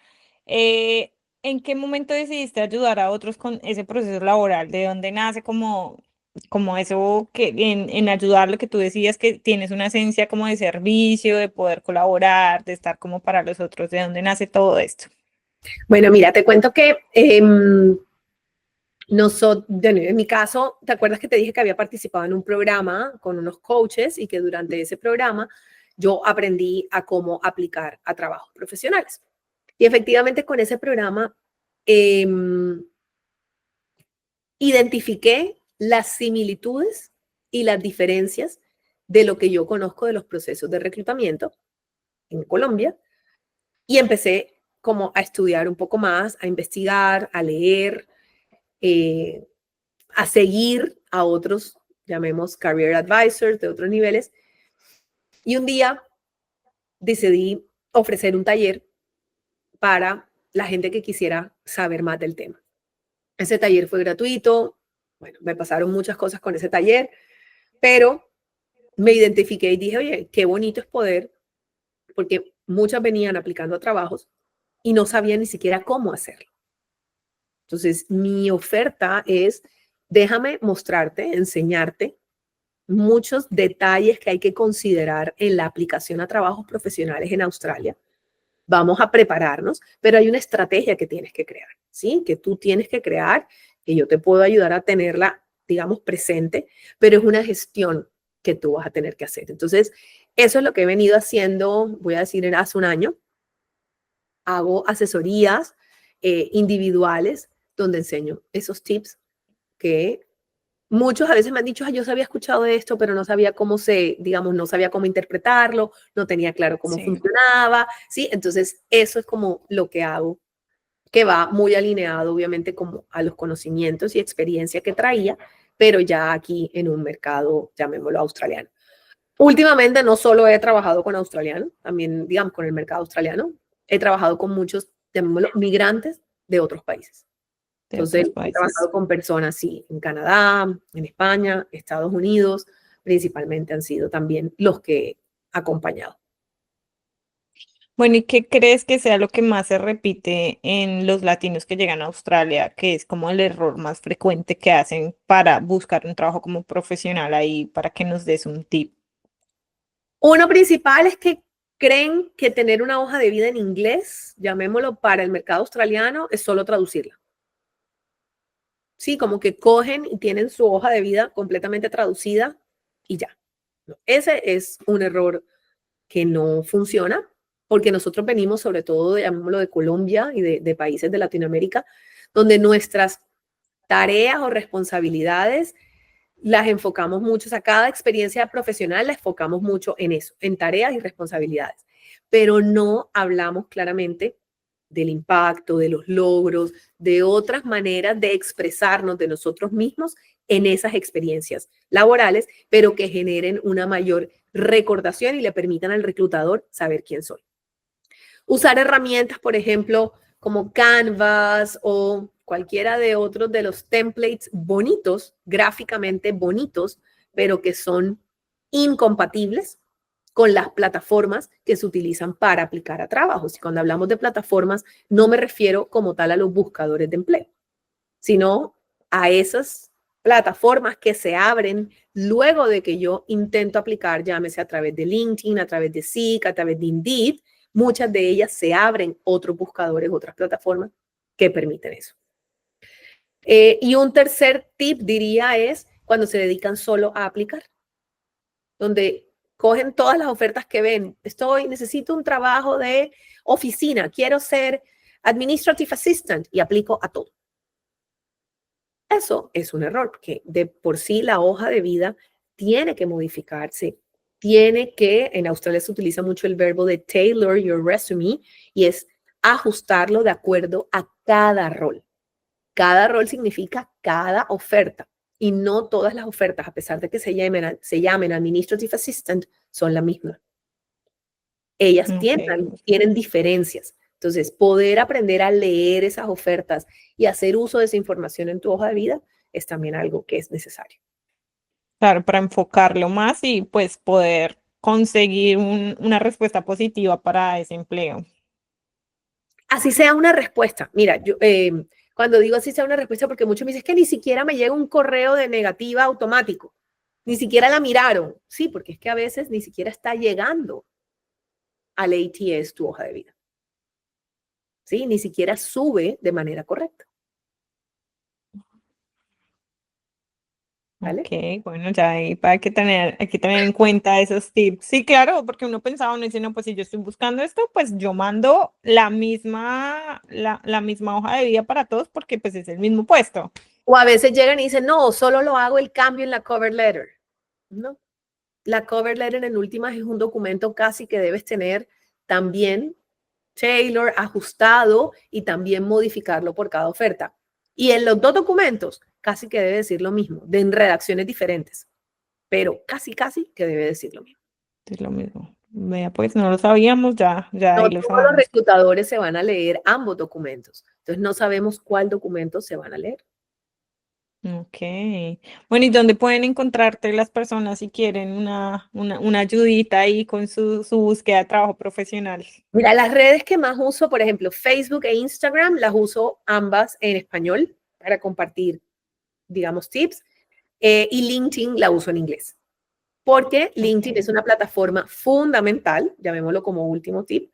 ¿En qué momento decidiste ayudar a otros con ese proceso laboral? ¿De dónde nace como eso que en ayudar lo que tú decías que tienes una esencia como de servicio, de poder colaborar, de estar como para los otros? ¿De dónde nace todo esto? Bueno, mira, te cuento que en mi caso, ¿te acuerdas que te dije que había participado en un programa con unos coaches y que durante ese programa yo aprendí a cómo aplicar a trabajos profesionales? Y efectivamente con ese programa eh, identifiqué las similitudes y las diferencias de lo que yo conozco de los procesos de reclutamiento en Colombia y empecé como a estudiar un poco más, a investigar, a leer, eh, a seguir a otros, llamemos career advisors de otros niveles. Y un día decidí ofrecer un taller para la gente que quisiera saber más del tema. Ese taller fue gratuito. Bueno, me pasaron muchas cosas con ese taller, pero me identifiqué y dije, oye, qué bonito es poder, porque muchas venían aplicando a trabajos y no sabían ni siquiera cómo hacerlo. Entonces, mi oferta es, déjame mostrarte, enseñarte muchos detalles que hay que considerar en la aplicación a trabajos profesionales en Australia. Vamos a prepararnos, pero hay una estrategia que tienes que crear, ¿sí? Que tú tienes que crear, que yo te puedo ayudar a tenerla, digamos, presente, pero es una gestión que tú vas a tener que hacer. Entonces, eso es lo que he venido haciendo, voy a decir, hace un año. Hago asesorías individuales donde enseño esos tips que muchos a veces me han dicho, yo se había escuchado de esto, pero no sabía cómo digamos, no sabía cómo interpretarlo, no tenía claro cómo Sí. funcionaba, ¿sí? Entonces, eso es como lo que hago, que va muy alineado, obviamente, como a los conocimientos y experiencia que traía, pero ya aquí en un mercado, llamémoslo australiano. Últimamente no solo he trabajado con australianos, también, digamos, con el mercado australiano, he trabajado con muchos, llamémoslo, migrantes de otros países. De Entonces, otros he países. trabajado con personas, sí, en Canadá, en España, Estados Unidos, principalmente han sido también los que he acompañado. Bueno, ¿y qué crees que sea lo que más se repite en los latinos que llegan a Australia, que es como el error más frecuente que hacen para buscar un trabajo como profesional ahí, para que nos des un tip? Uno principal es que creen que tener una hoja de vida en inglés, llamémoslo para el mercado australiano, es solo traducirla. Sí, como que cogen y tienen su hoja de vida completamente traducida y ya. No, ese es un error que no funciona, porque nosotros venimos sobre todo, llamémoslo, de Colombia y de países de Latinoamérica, donde nuestras tareas o responsabilidades las enfocamos mucho, o sea, cada experiencia profesional la enfocamos mucho en eso, en tareas y responsabilidades, pero no hablamos claramente del impacto, de los logros, de otras maneras de expresarnos de nosotros mismos en esas experiencias laborales, pero que generen una mayor recordación y le permitan al reclutador saber quién soy. Usar herramientas, por ejemplo, como Canvas o cualquiera de otros de los templates bonitos, gráficamente bonitos, pero que son incompatibles con las plataformas que se utilizan para aplicar a trabajos. Y cuando hablamos de plataformas, no me refiero como tal a los buscadores de empleo, sino a esas plataformas que se abren luego de que yo intento aplicar, llámese a través de LinkedIn, a través de Seek, a través de Indeed. Muchas de ellas se abren otros buscadores, otras plataformas que permiten eso. Y un tercer tip diría es cuando se dedican solo a aplicar, donde cogen todas las ofertas que ven. Necesito un trabajo de oficina, quiero ser administrative assistant y aplico a todo. Eso es un error, porque de por sí la hoja de vida tiene que modificarse, en Australia se utiliza mucho el verbo de tailor your resume y es ajustarlo de acuerdo a cada rol. Cada rol significa cada oferta y no todas las ofertas, a pesar de que se llamen Administrative Assistant, son la misma. Ellas Ok. tienen diferencias. Entonces, poder aprender a leer esas ofertas y hacer uso de esa información en tu hoja de vida es también algo que es necesario. Claro, para enfocarlo más y pues poder conseguir una respuesta positiva para ese empleo. así sea una respuesta. Mira, yo cuando digo así sea una respuesta, porque muchos me dicen que ni siquiera me llega un correo de negativa automático, ni siquiera la miraron. Sí, porque es que a veces ni siquiera está llegando al ATS tu hoja de vida. ¿Sí? Ni siquiera sube de manera correcta. ¿Vale? Ok, bueno, ya ahí hay que tener en cuenta esos tips. Sí, claro, porque uno pensaba, uno dice, no, pues si yo estoy buscando esto, pues yo mando la misma hoja de vida para todos porque pues es el mismo puesto. O a veces llegan y dicen, no, solo lo hago el cambio en la cover letter. No, la cover letter en últimas es un documento casi que debes tener también tailor, ajustado y también modificarlo por cada oferta. Y en los dos documentos casi que debe decir lo mismo, de en redacciones diferentes, pero casi que debe decir lo mismo. Es lo mismo. Vea, pues no lo sabíamos, ya No ahí lo todos los sabemos. reclutadores se van a leer ambos documentos, entonces no sabemos cuál documento se van a leer. Ok. Bueno, ¿y dónde pueden encontrarte las personas si quieren una ayudita ahí con su búsqueda de trabajo profesional? Mira, las redes que más uso, por ejemplo, Facebook e Instagram, las uso ambas en español para compartir, digamos, tips, y LinkedIn la uso en inglés, porque LinkedIn es Ok. una plataforma fundamental, llamémoslo como último tip,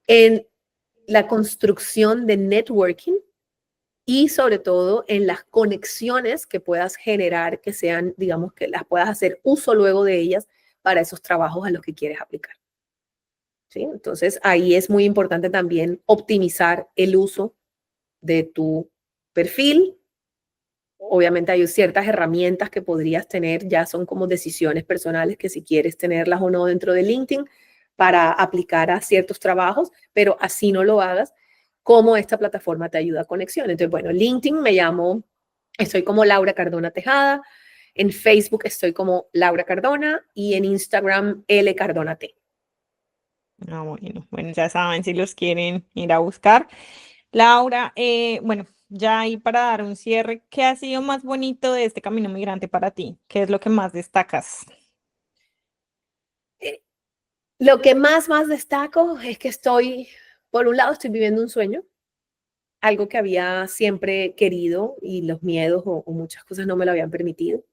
en la construcción de networking y sobre todo en las conexiones que puedas generar, que sean, digamos, que las puedas hacer uso luego de ellas para esos trabajos a los que quieres aplicar. ¿Sí? Entonces, ahí es muy importante también optimizar el uso de tu perfil. Obviamente hay ciertas herramientas que podrías tener, ya son como decisiones personales que si quieres tenerlas o no dentro de LinkedIn para aplicar a ciertos trabajos, pero así no lo hagas, cómo esta plataforma te ayuda a conexión. Entonces, bueno, LinkedIn me llamo, estoy como Laura Cardona Tejada, en Facebook estoy como Laura Cardona y en Instagram L Cardona T. Ah, bueno, ya saben si los quieren ir a buscar. Laura, bueno, ya ahí para dar un cierre, ¿qué ha sido más bonito de este camino migrante para ti? ¿Qué es lo que más destacas? Eh, Lo que más destaco es que estoy, por un lado, estoy viviendo un sueño, algo que había siempre querido y los miedos o muchas cosas no me lo habían permitido.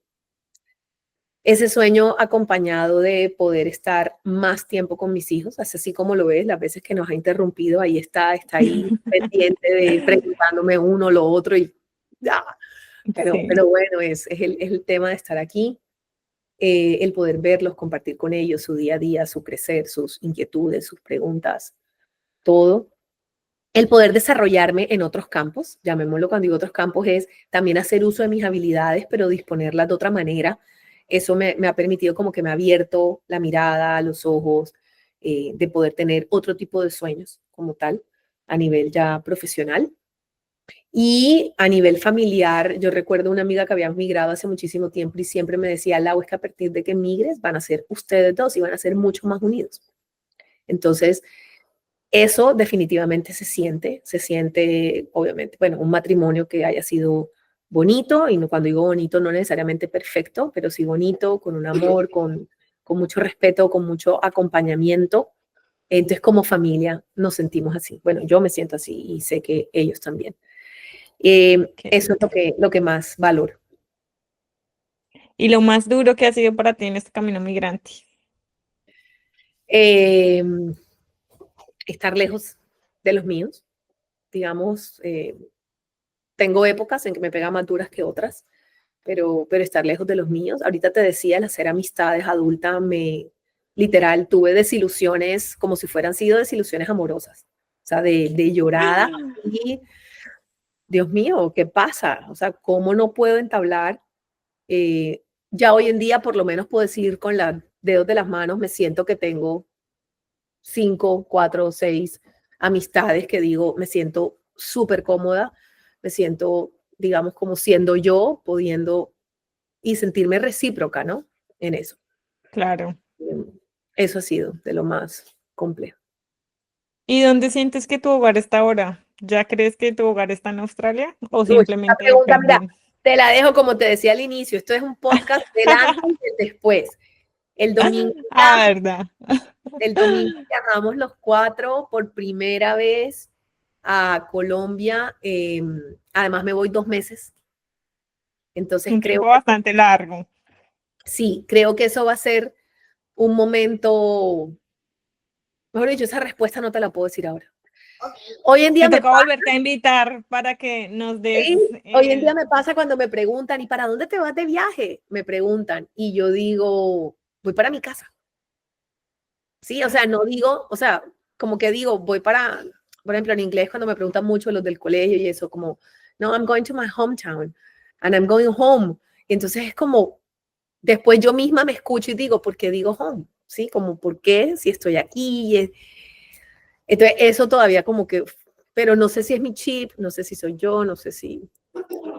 Ese sueño acompañado de poder estar más tiempo con mis hijos, así como lo ves, las veces que nos ha interrumpido, ahí está ahí pendiente de preguntándome uno, lo otro y ya. Sí, Pero bueno, es el tema de estar aquí, el poder verlos, compartir con ellos su día a día, su crecer, sus inquietudes, sus preguntas, todo. El poder desarrollarme en otros campos, llamémoslo cuando digo otros campos, es también hacer uso de mis habilidades, pero disponerlas de otra manera. Eso me ha permitido como que me ha abierto la mirada, los ojos, de poder tener otro tipo de sueños como tal, a nivel ya profesional. Y a nivel familiar, yo recuerdo una amiga que había migrado hace muchísimo tiempo y siempre me decía, Lau, es que a partir de que migres van a ser ustedes dos y van a ser mucho más unidos. Entonces, eso definitivamente se siente, obviamente, bueno, un matrimonio que haya sido bonito, y no, cuando digo bonito no necesariamente perfecto, pero sí bonito, con un amor, con mucho respeto, con mucho acompañamiento. Entonces, como familia nos sentimos así. Bueno, yo me siento así y sé que ellos también. qué Eso es lindo. lo que más valoro. ¿Y lo más duro que ha sido para ti en este camino migrante? Eh, Estar lejos de los míos, digamos, tengo épocas en que me pega más duras que otras, pero estar lejos de los míos. Ahorita te decía, el hacer amistades adulta, literal, tuve desilusiones como si fueran sido desilusiones amorosas, o sea, de llorada, y Dios mío, ¿qué pasa? O sea, ¿cómo no puedo entablar? Eh, ya hoy en día, por lo menos puedo decir con los dedos de las manos, me siento que tengo 5, 4, 6 amistades que digo, me siento súper cómoda, me siento, digamos, como siendo yo, pudiendo y sentirme recíproca, ¿no? En eso. Claro. Eso ha sido de lo más complejo. ¿Y dónde sientes que tu hogar está ahora? ¿Ya crees que tu hogar está en Australia o Uy, esta simplemente pregunta, mira, depende? te la dejo como te decía al inicio. Esto es un podcast del antes y del después. El domingo, Ah, ¿verdad? el domingo viajamos los cuatro por primera vez a Colombia. Además me voy 2 meses. Entonces Un creo tiempo que bastante largo. sí, creo que eso va a ser un momento, mejor dicho, esa respuesta no te la puedo decir ahora. Hoy en Me día me toca pasa, volverte a invitar para que nos des ¿sí? Hoy en día me pasa cuando me preguntan, ¿y para dónde te vas de viaje? Me preguntan y yo digo, voy para mi casa. Sí, o sea, no digo, o sea, como que digo, voy para, por ejemplo, en inglés cuando me preguntan mucho los del colegio y eso, como, no, I'm going to my hometown and I'm going home. Y entonces es como, después yo misma me escucho y digo, ¿por qué digo home? ¿Sí? Como, ¿por qué? Si estoy aquí. Entonces, eso todavía como que, pero no sé si es mi chip, no sé si soy yo, no sé si,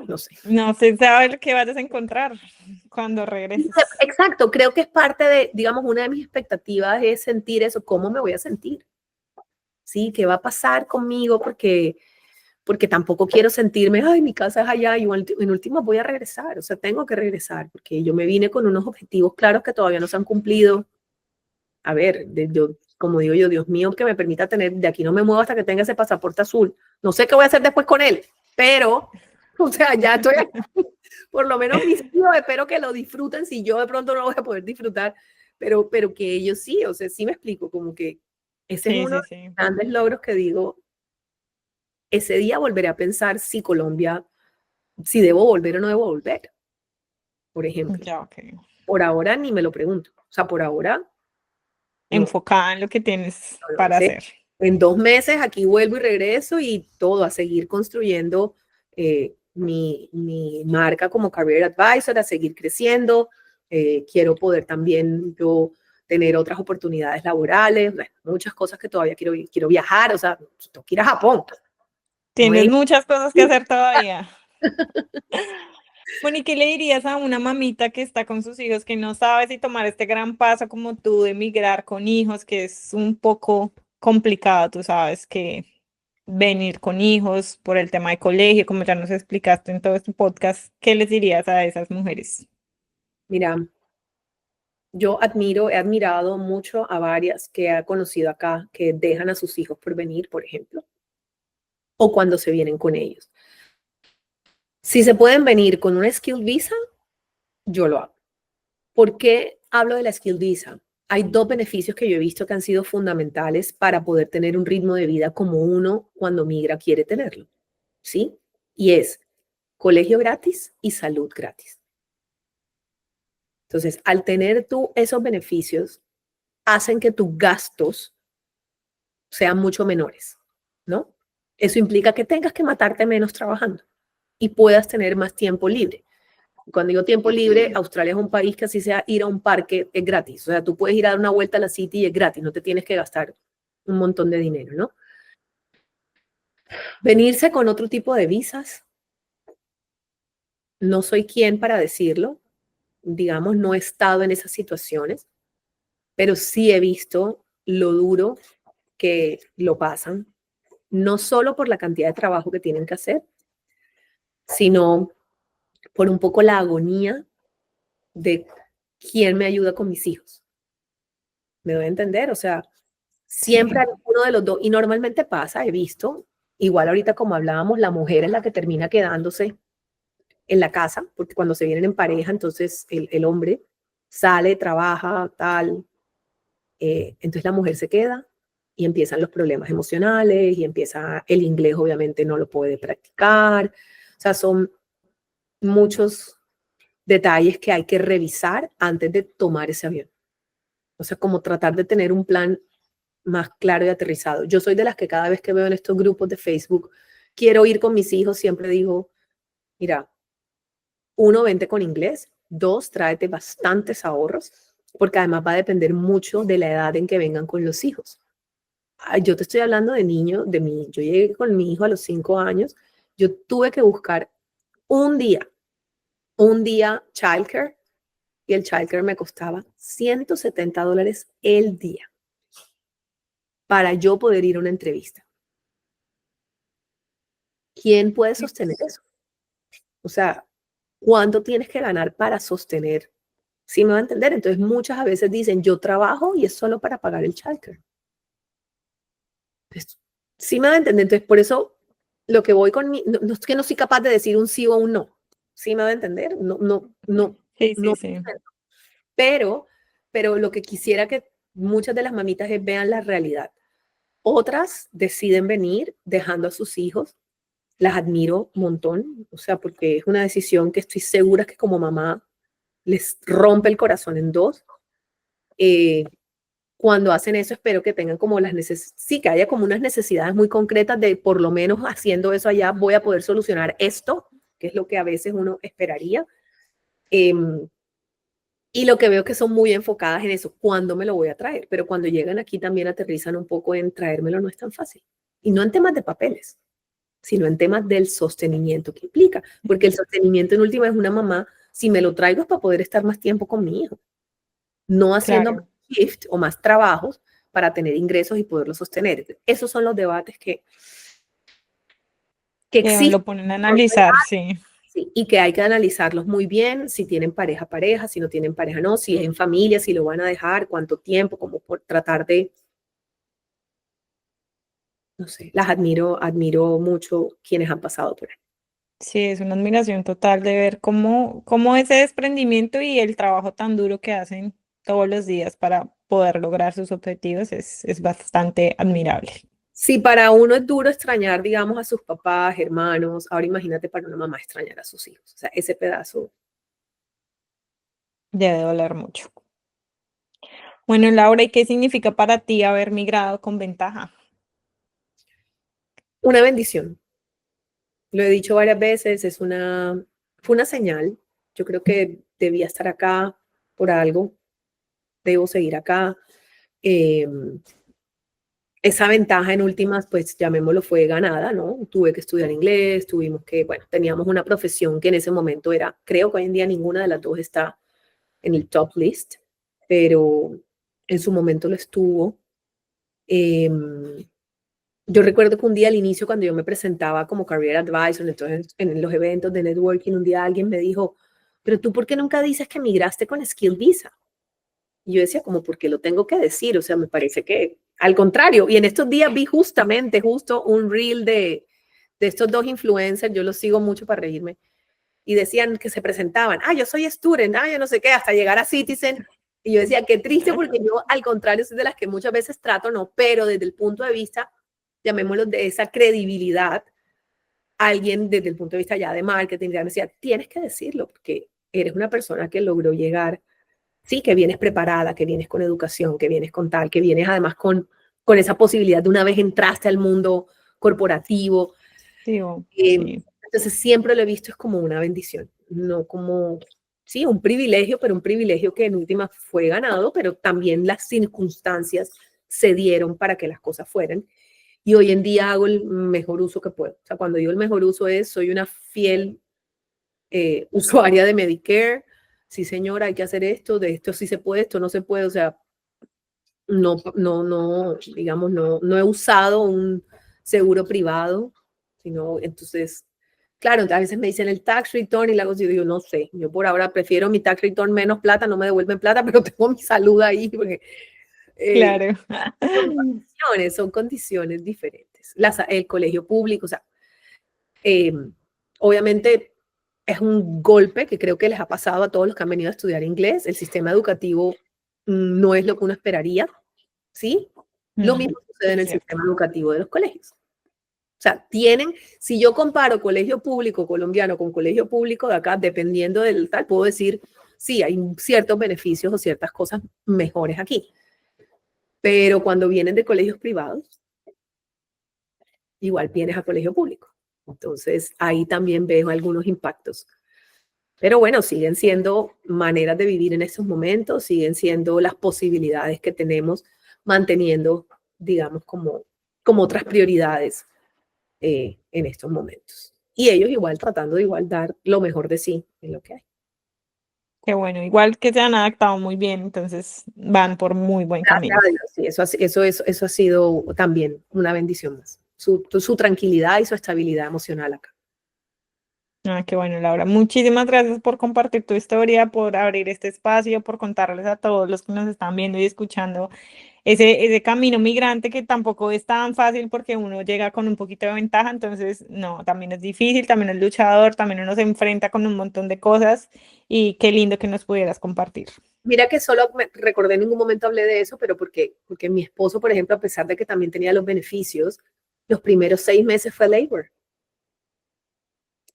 no sé. no sé saber qué vayas a encontrar cuando regreses. Exacto, creo que es parte de, digamos, una de mis expectativas es sentir eso, ¿cómo me voy a sentir? ¿Sí? ¿Qué va a pasar conmigo? Porque tampoco quiero sentirme, ay, mi casa es allá y en último voy a regresar, o sea, tengo que regresar, porque yo me vine con unos objetivos claros que todavía no se han cumplido. A ver, yo, como digo yo, Dios mío, que me permita tener, de aquí no me muevo hasta que tenga ese pasaporte azul. No sé qué voy a hacer después con él, pero, o sea, ya estoy aquí. Por lo menos mis hijos, espero que lo disfruten, si yo de pronto no lo voy a poder disfrutar, pero que ellos sí, o sea, sí me explico, como que ese es Sí, uno de sí, los sí. grandes logros que digo, ese día volveré a pensar si Colombia, si debo volver o no debo volver, por ejemplo. Ya, ok. Por ahora ni me lo pregunto, o sea, por ahora no, Enfocada en lo que tienes no lo para sé. hacer. En 2 meses aquí vuelvo y regreso y todo, a seguir construyendo mi marca como Career Advisor, a seguir creciendo. Quiero poder también yo tener otras oportunidades laborales, bueno, muchas cosas que todavía quiero viajar, o sea, tengo que ir a Japón. No Tienes es, muchas cosas que hacer todavía. Bueno, ¿y qué le dirías a una mamita que está con sus hijos que no sabe si tomar este gran paso como tú de emigrar con hijos, que es un poco complicado? Tú sabes que venir con hijos por el tema de colegio, como ya nos explicaste en todo este podcast, ¿qué les dirías a esas mujeres? mira, yo he admirado mucho a varias que he conocido acá que dejan a sus hijos por venir, por ejemplo, o cuando se vienen con ellos. Si se pueden venir con una Skill Visa, yo lo hago. ¿Por qué hablo de la Skill Visa? Hay dos beneficios que yo he visto que han sido fundamentales para poder tener un ritmo de vida como uno cuando migra quiere tenerlo, ¿sí? Y es colegio gratis y salud gratis. Entonces, al tener tú esos beneficios, hacen que tus gastos sean mucho menores, ¿no? Eso implica que tengas que matarte menos trabajando y puedas tener más tiempo libre. Cuando digo tiempo libre, Australia es un país que así sea ir a un parque es gratis. O sea, tú puedes ir a dar una vuelta a la City y es gratis, no te tienes que gastar un montón de dinero, ¿no? Venirse con otro tipo de visas, no soy quien para decirlo, digamos, no he estado en esas situaciones, pero sí he visto lo duro que lo pasan, no solo por la cantidad de trabajo que tienen que hacer, sino por un poco la agonía de quién me ayuda con mis hijos. ¿Me doy a entender? O sea, siempre hay Sí. uno de los dos, y normalmente pasa, he visto, igual ahorita como hablábamos, la mujer es la que termina quedándose en la casa, porque cuando se vienen en pareja, entonces el hombre sale, trabaja, tal, entonces la mujer se queda y empiezan los problemas emocionales y empieza el inglés, obviamente no lo puede practicar, o sea, son muchos detalles que hay que revisar antes de tomar ese avión. O sea, como tratar de tener un plan más claro y aterrizado. Yo soy de las que cada vez que veo en estos grupos de Facebook, quiero ir con mis hijos, siempre digo, mira, uno, vente con inglés, dos, tráete bastantes ahorros, porque además va a depender mucho de la edad en que vengan con los hijos. Yo te estoy hablando de niños, yo llegué con mi hijo a los 5 años, yo tuve que buscar un día, un día childcare, y el childcare me costaba $170 el día para yo poder ir a una entrevista. ¿Quién puede sostener eso? O sea, ¿cuánto tienes que ganar para sostener? ¿Sí me va a entender? Entonces muchas a veces dicen, yo trabajo y es solo para pagar el childcare. Pues, Sí me va a entender. Entonces, por eso lo que voy con no es que no soy capaz de decir un sí o un no. Sí me va a entender. Sí, No. sí, sí. Pero, pero lo que quisiera que muchas de las mamitas es vean la realidad. Otras deciden venir dejando a sus hijos. Las admiro un montón, o sea, porque es una decisión que estoy segura que como mamá les rompe el corazón en dos. Eh, Cuando hacen eso, espero que tengan como las necesidades, sí, que haya como unas necesidades muy concretas de por lo menos haciendo eso allá voy a poder solucionar esto, que es lo que a veces uno esperaría. Eh, y lo que veo que son muy enfocadas en eso, ¿cuándo me lo voy a traer? Pero cuando llegan aquí también aterrizan un poco en traérmelo, no es tan fácil. Y no en temas de papeles, sino en temas del sostenimiento que implica, porque el sostenimiento en última es una mamá, si me lo traigo es para poder estar más tiempo con mi hijo, no haciendo más Claro, shift o más trabajos para tener ingresos y poderlo sostener. Esos son los debates que que existen lo ponen a analizar, sí. sí, y que hay que analizarlos muy bien, si tienen pareja, pareja, si no tienen pareja, no, si es en familia, si lo van a dejar, cuánto tiempo, como por tratar de, no sé, las admiro mucho quienes han pasado por ahí. Sí, es una admiración total de ver cómo ese desprendimiento y el trabajo tan duro que hacen todos los días para poder lograr sus objetivos es bastante admirable. Si para uno es duro extrañar, digamos, a sus papás, hermanos, ahora imagínate para una mamá extrañar a sus hijos. O sea, ese pedazo, Debe doler mucho. Bueno, Laura, ¿y qué significa para ti haber migrado con ventaja? una bendición. Lo he dicho varias veces, fue una señal. Yo creo que debía estar acá por algo, debo seguir acá. Eh, Esa ventaja en últimas, pues llamémoslo, fue ganada, ¿no? Tuve que estudiar inglés, tuvimos que, bueno, teníamos una profesión que en ese momento era, creo que hoy en día ninguna de las dos está en el top list, pero en su momento lo estuvo. Eh, yo recuerdo que un día al inicio, cuando yo me presentaba como Career Advisor, entonces en los eventos de networking, un día alguien me dijo, pero tú, ¿por qué nunca dices que migraste con Skill Visa? Y yo decía, como, ¿por qué lo tengo que decir? O sea, me parece que al contrario. Y en estos días vi justo un reel de estos dos influencers, yo los sigo mucho para reírme, y decían que se presentaban, yo soy student, yo no sé qué, hasta llegar a Citizen. Y yo decía, qué triste, porque yo al contrario soy de las que muchas veces trato, no, pero desde el punto de vista, llamémoslo de esa credibilidad, alguien desde el punto de vista ya de marketing, ya me decía, tienes que decirlo, porque eres una persona que logró llegar sí, que vienes preparada, que vienes con educación, que vienes con tal, que vienes además con esa posibilidad de una vez entraste al mundo corporativo. Sí, Eh, sí. entonces siempre lo he visto es como una bendición, no como, sí, un privilegio, pero un privilegio que en última fue ganado, pero también las circunstancias se dieron para que las cosas fueran. Y hoy en día hago el mejor uso que puedo. O sea, cuando digo el mejor uso es, soy una fiel usuaria de Medicare. Sí, señora, hay que hacer esto, de esto sí se puede, esto no se puede. O sea, digamos, no he usado un seguro privado, sino entonces, claro, a veces me dicen el tax return y la cosa, y yo digo, no sé, yo por ahora prefiero mi tax return menos plata, no me devuelven plata, pero tengo mi salud ahí, porque eh, Claro. son condiciones diferentes. El colegio público, o sea, eh, obviamente es un golpe que creo que les ha pasado a todos los que han venido a estudiar inglés. El sistema educativo no es lo que uno esperaría, ¿sí? Lo mismo sucede en Es el cierto. sistema educativo de los colegios. O sea, si yo comparo colegio público colombiano con colegio público de acá, dependiendo del tal, puedo decir, sí, hay ciertos beneficios o ciertas cosas mejores aquí. Pero cuando vienen de colegios privados, igual vienes a colegio público. Entonces, ahí también veo algunos impactos. Pero bueno, siguen siendo maneras de vivir en estos momentos, siguen siendo las posibilidades que tenemos manteniendo, digamos, como otras prioridades en estos momentos. Y ellos igual tratando de igual dar lo mejor de sí en lo que hay. Qué bueno, igual que se han adaptado muy bien, entonces van por muy buen Gracias camino. a Dios, sí, eso ha sido también una bendición más. Su tranquilidad y su estabilidad emocional acá. Ah, qué bueno, Laura. Muchísimas gracias por compartir tu historia, por abrir este espacio, por contarles a todos los que nos están viendo y escuchando ese camino migrante que tampoco es tan fácil porque uno llega con un poquito de ventaja, entonces no, también es difícil, también es luchador, también uno se enfrenta con un montón de cosas y qué lindo que nos pudieras compartir. Mira que solo me recordé en ningún momento hablé de eso, pero porque mi esposo, por ejemplo, a pesar de que también tenía los beneficios, los primeros 6 meses fue labor.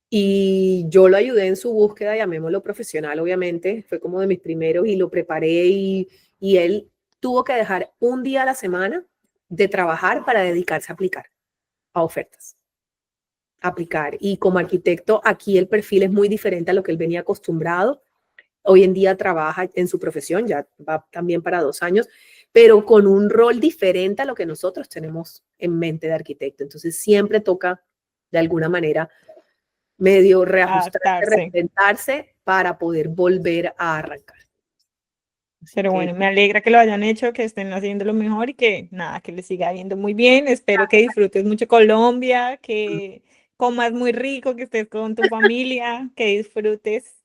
Y yo lo ayudé en su búsqueda, llamémoslo profesional, obviamente, fue como de mis primeros y lo preparé y él tuvo que dejar un día a la semana de trabajar para dedicarse a aplicar a ofertas, aplicar. Y como arquitecto, aquí el perfil es muy diferente a lo que él venía acostumbrado. Hoy en día trabaja en su profesión, ya va también para 2 años, pero con un rol diferente a lo que nosotros tenemos en mente de arquitecto. Entonces siempre toca, de alguna manera, medio reajustarse, Adaptarse. reinventarse para poder volver a arrancar. Así Pero que bueno, me alegra que lo hayan hecho, que estén haciendo lo mejor y que nada, que les siga yendo muy bien. Espero que disfrutes mucho Colombia, que comas muy rico, que estés con tu familia, que disfrutes.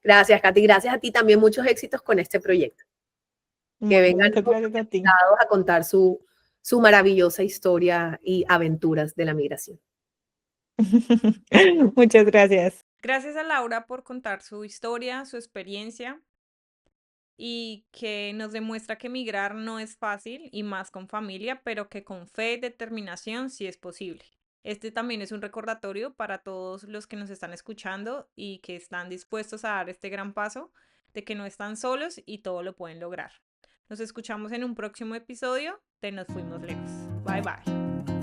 gracias, Katy. Gracias a ti también. Muchos éxitos con este proyecto. Que Bueno, vengan muchas muchos gracias a ti. invitados a contar su maravillosa historia y aventuras de la migración. Muchas gracias. Gracias a Laura por contar su historia, su experiencia y que nos demuestra que migrar no es fácil y más con familia, pero que con fe y determinación sí es posible. Este también es un recordatorio para todos los que nos están escuchando y que están dispuestos a dar este gran paso de que no están solos y todo lo pueden lograr. Nos escuchamos en un próximo episodio de Nos Fuimos Lejos. Bye bye.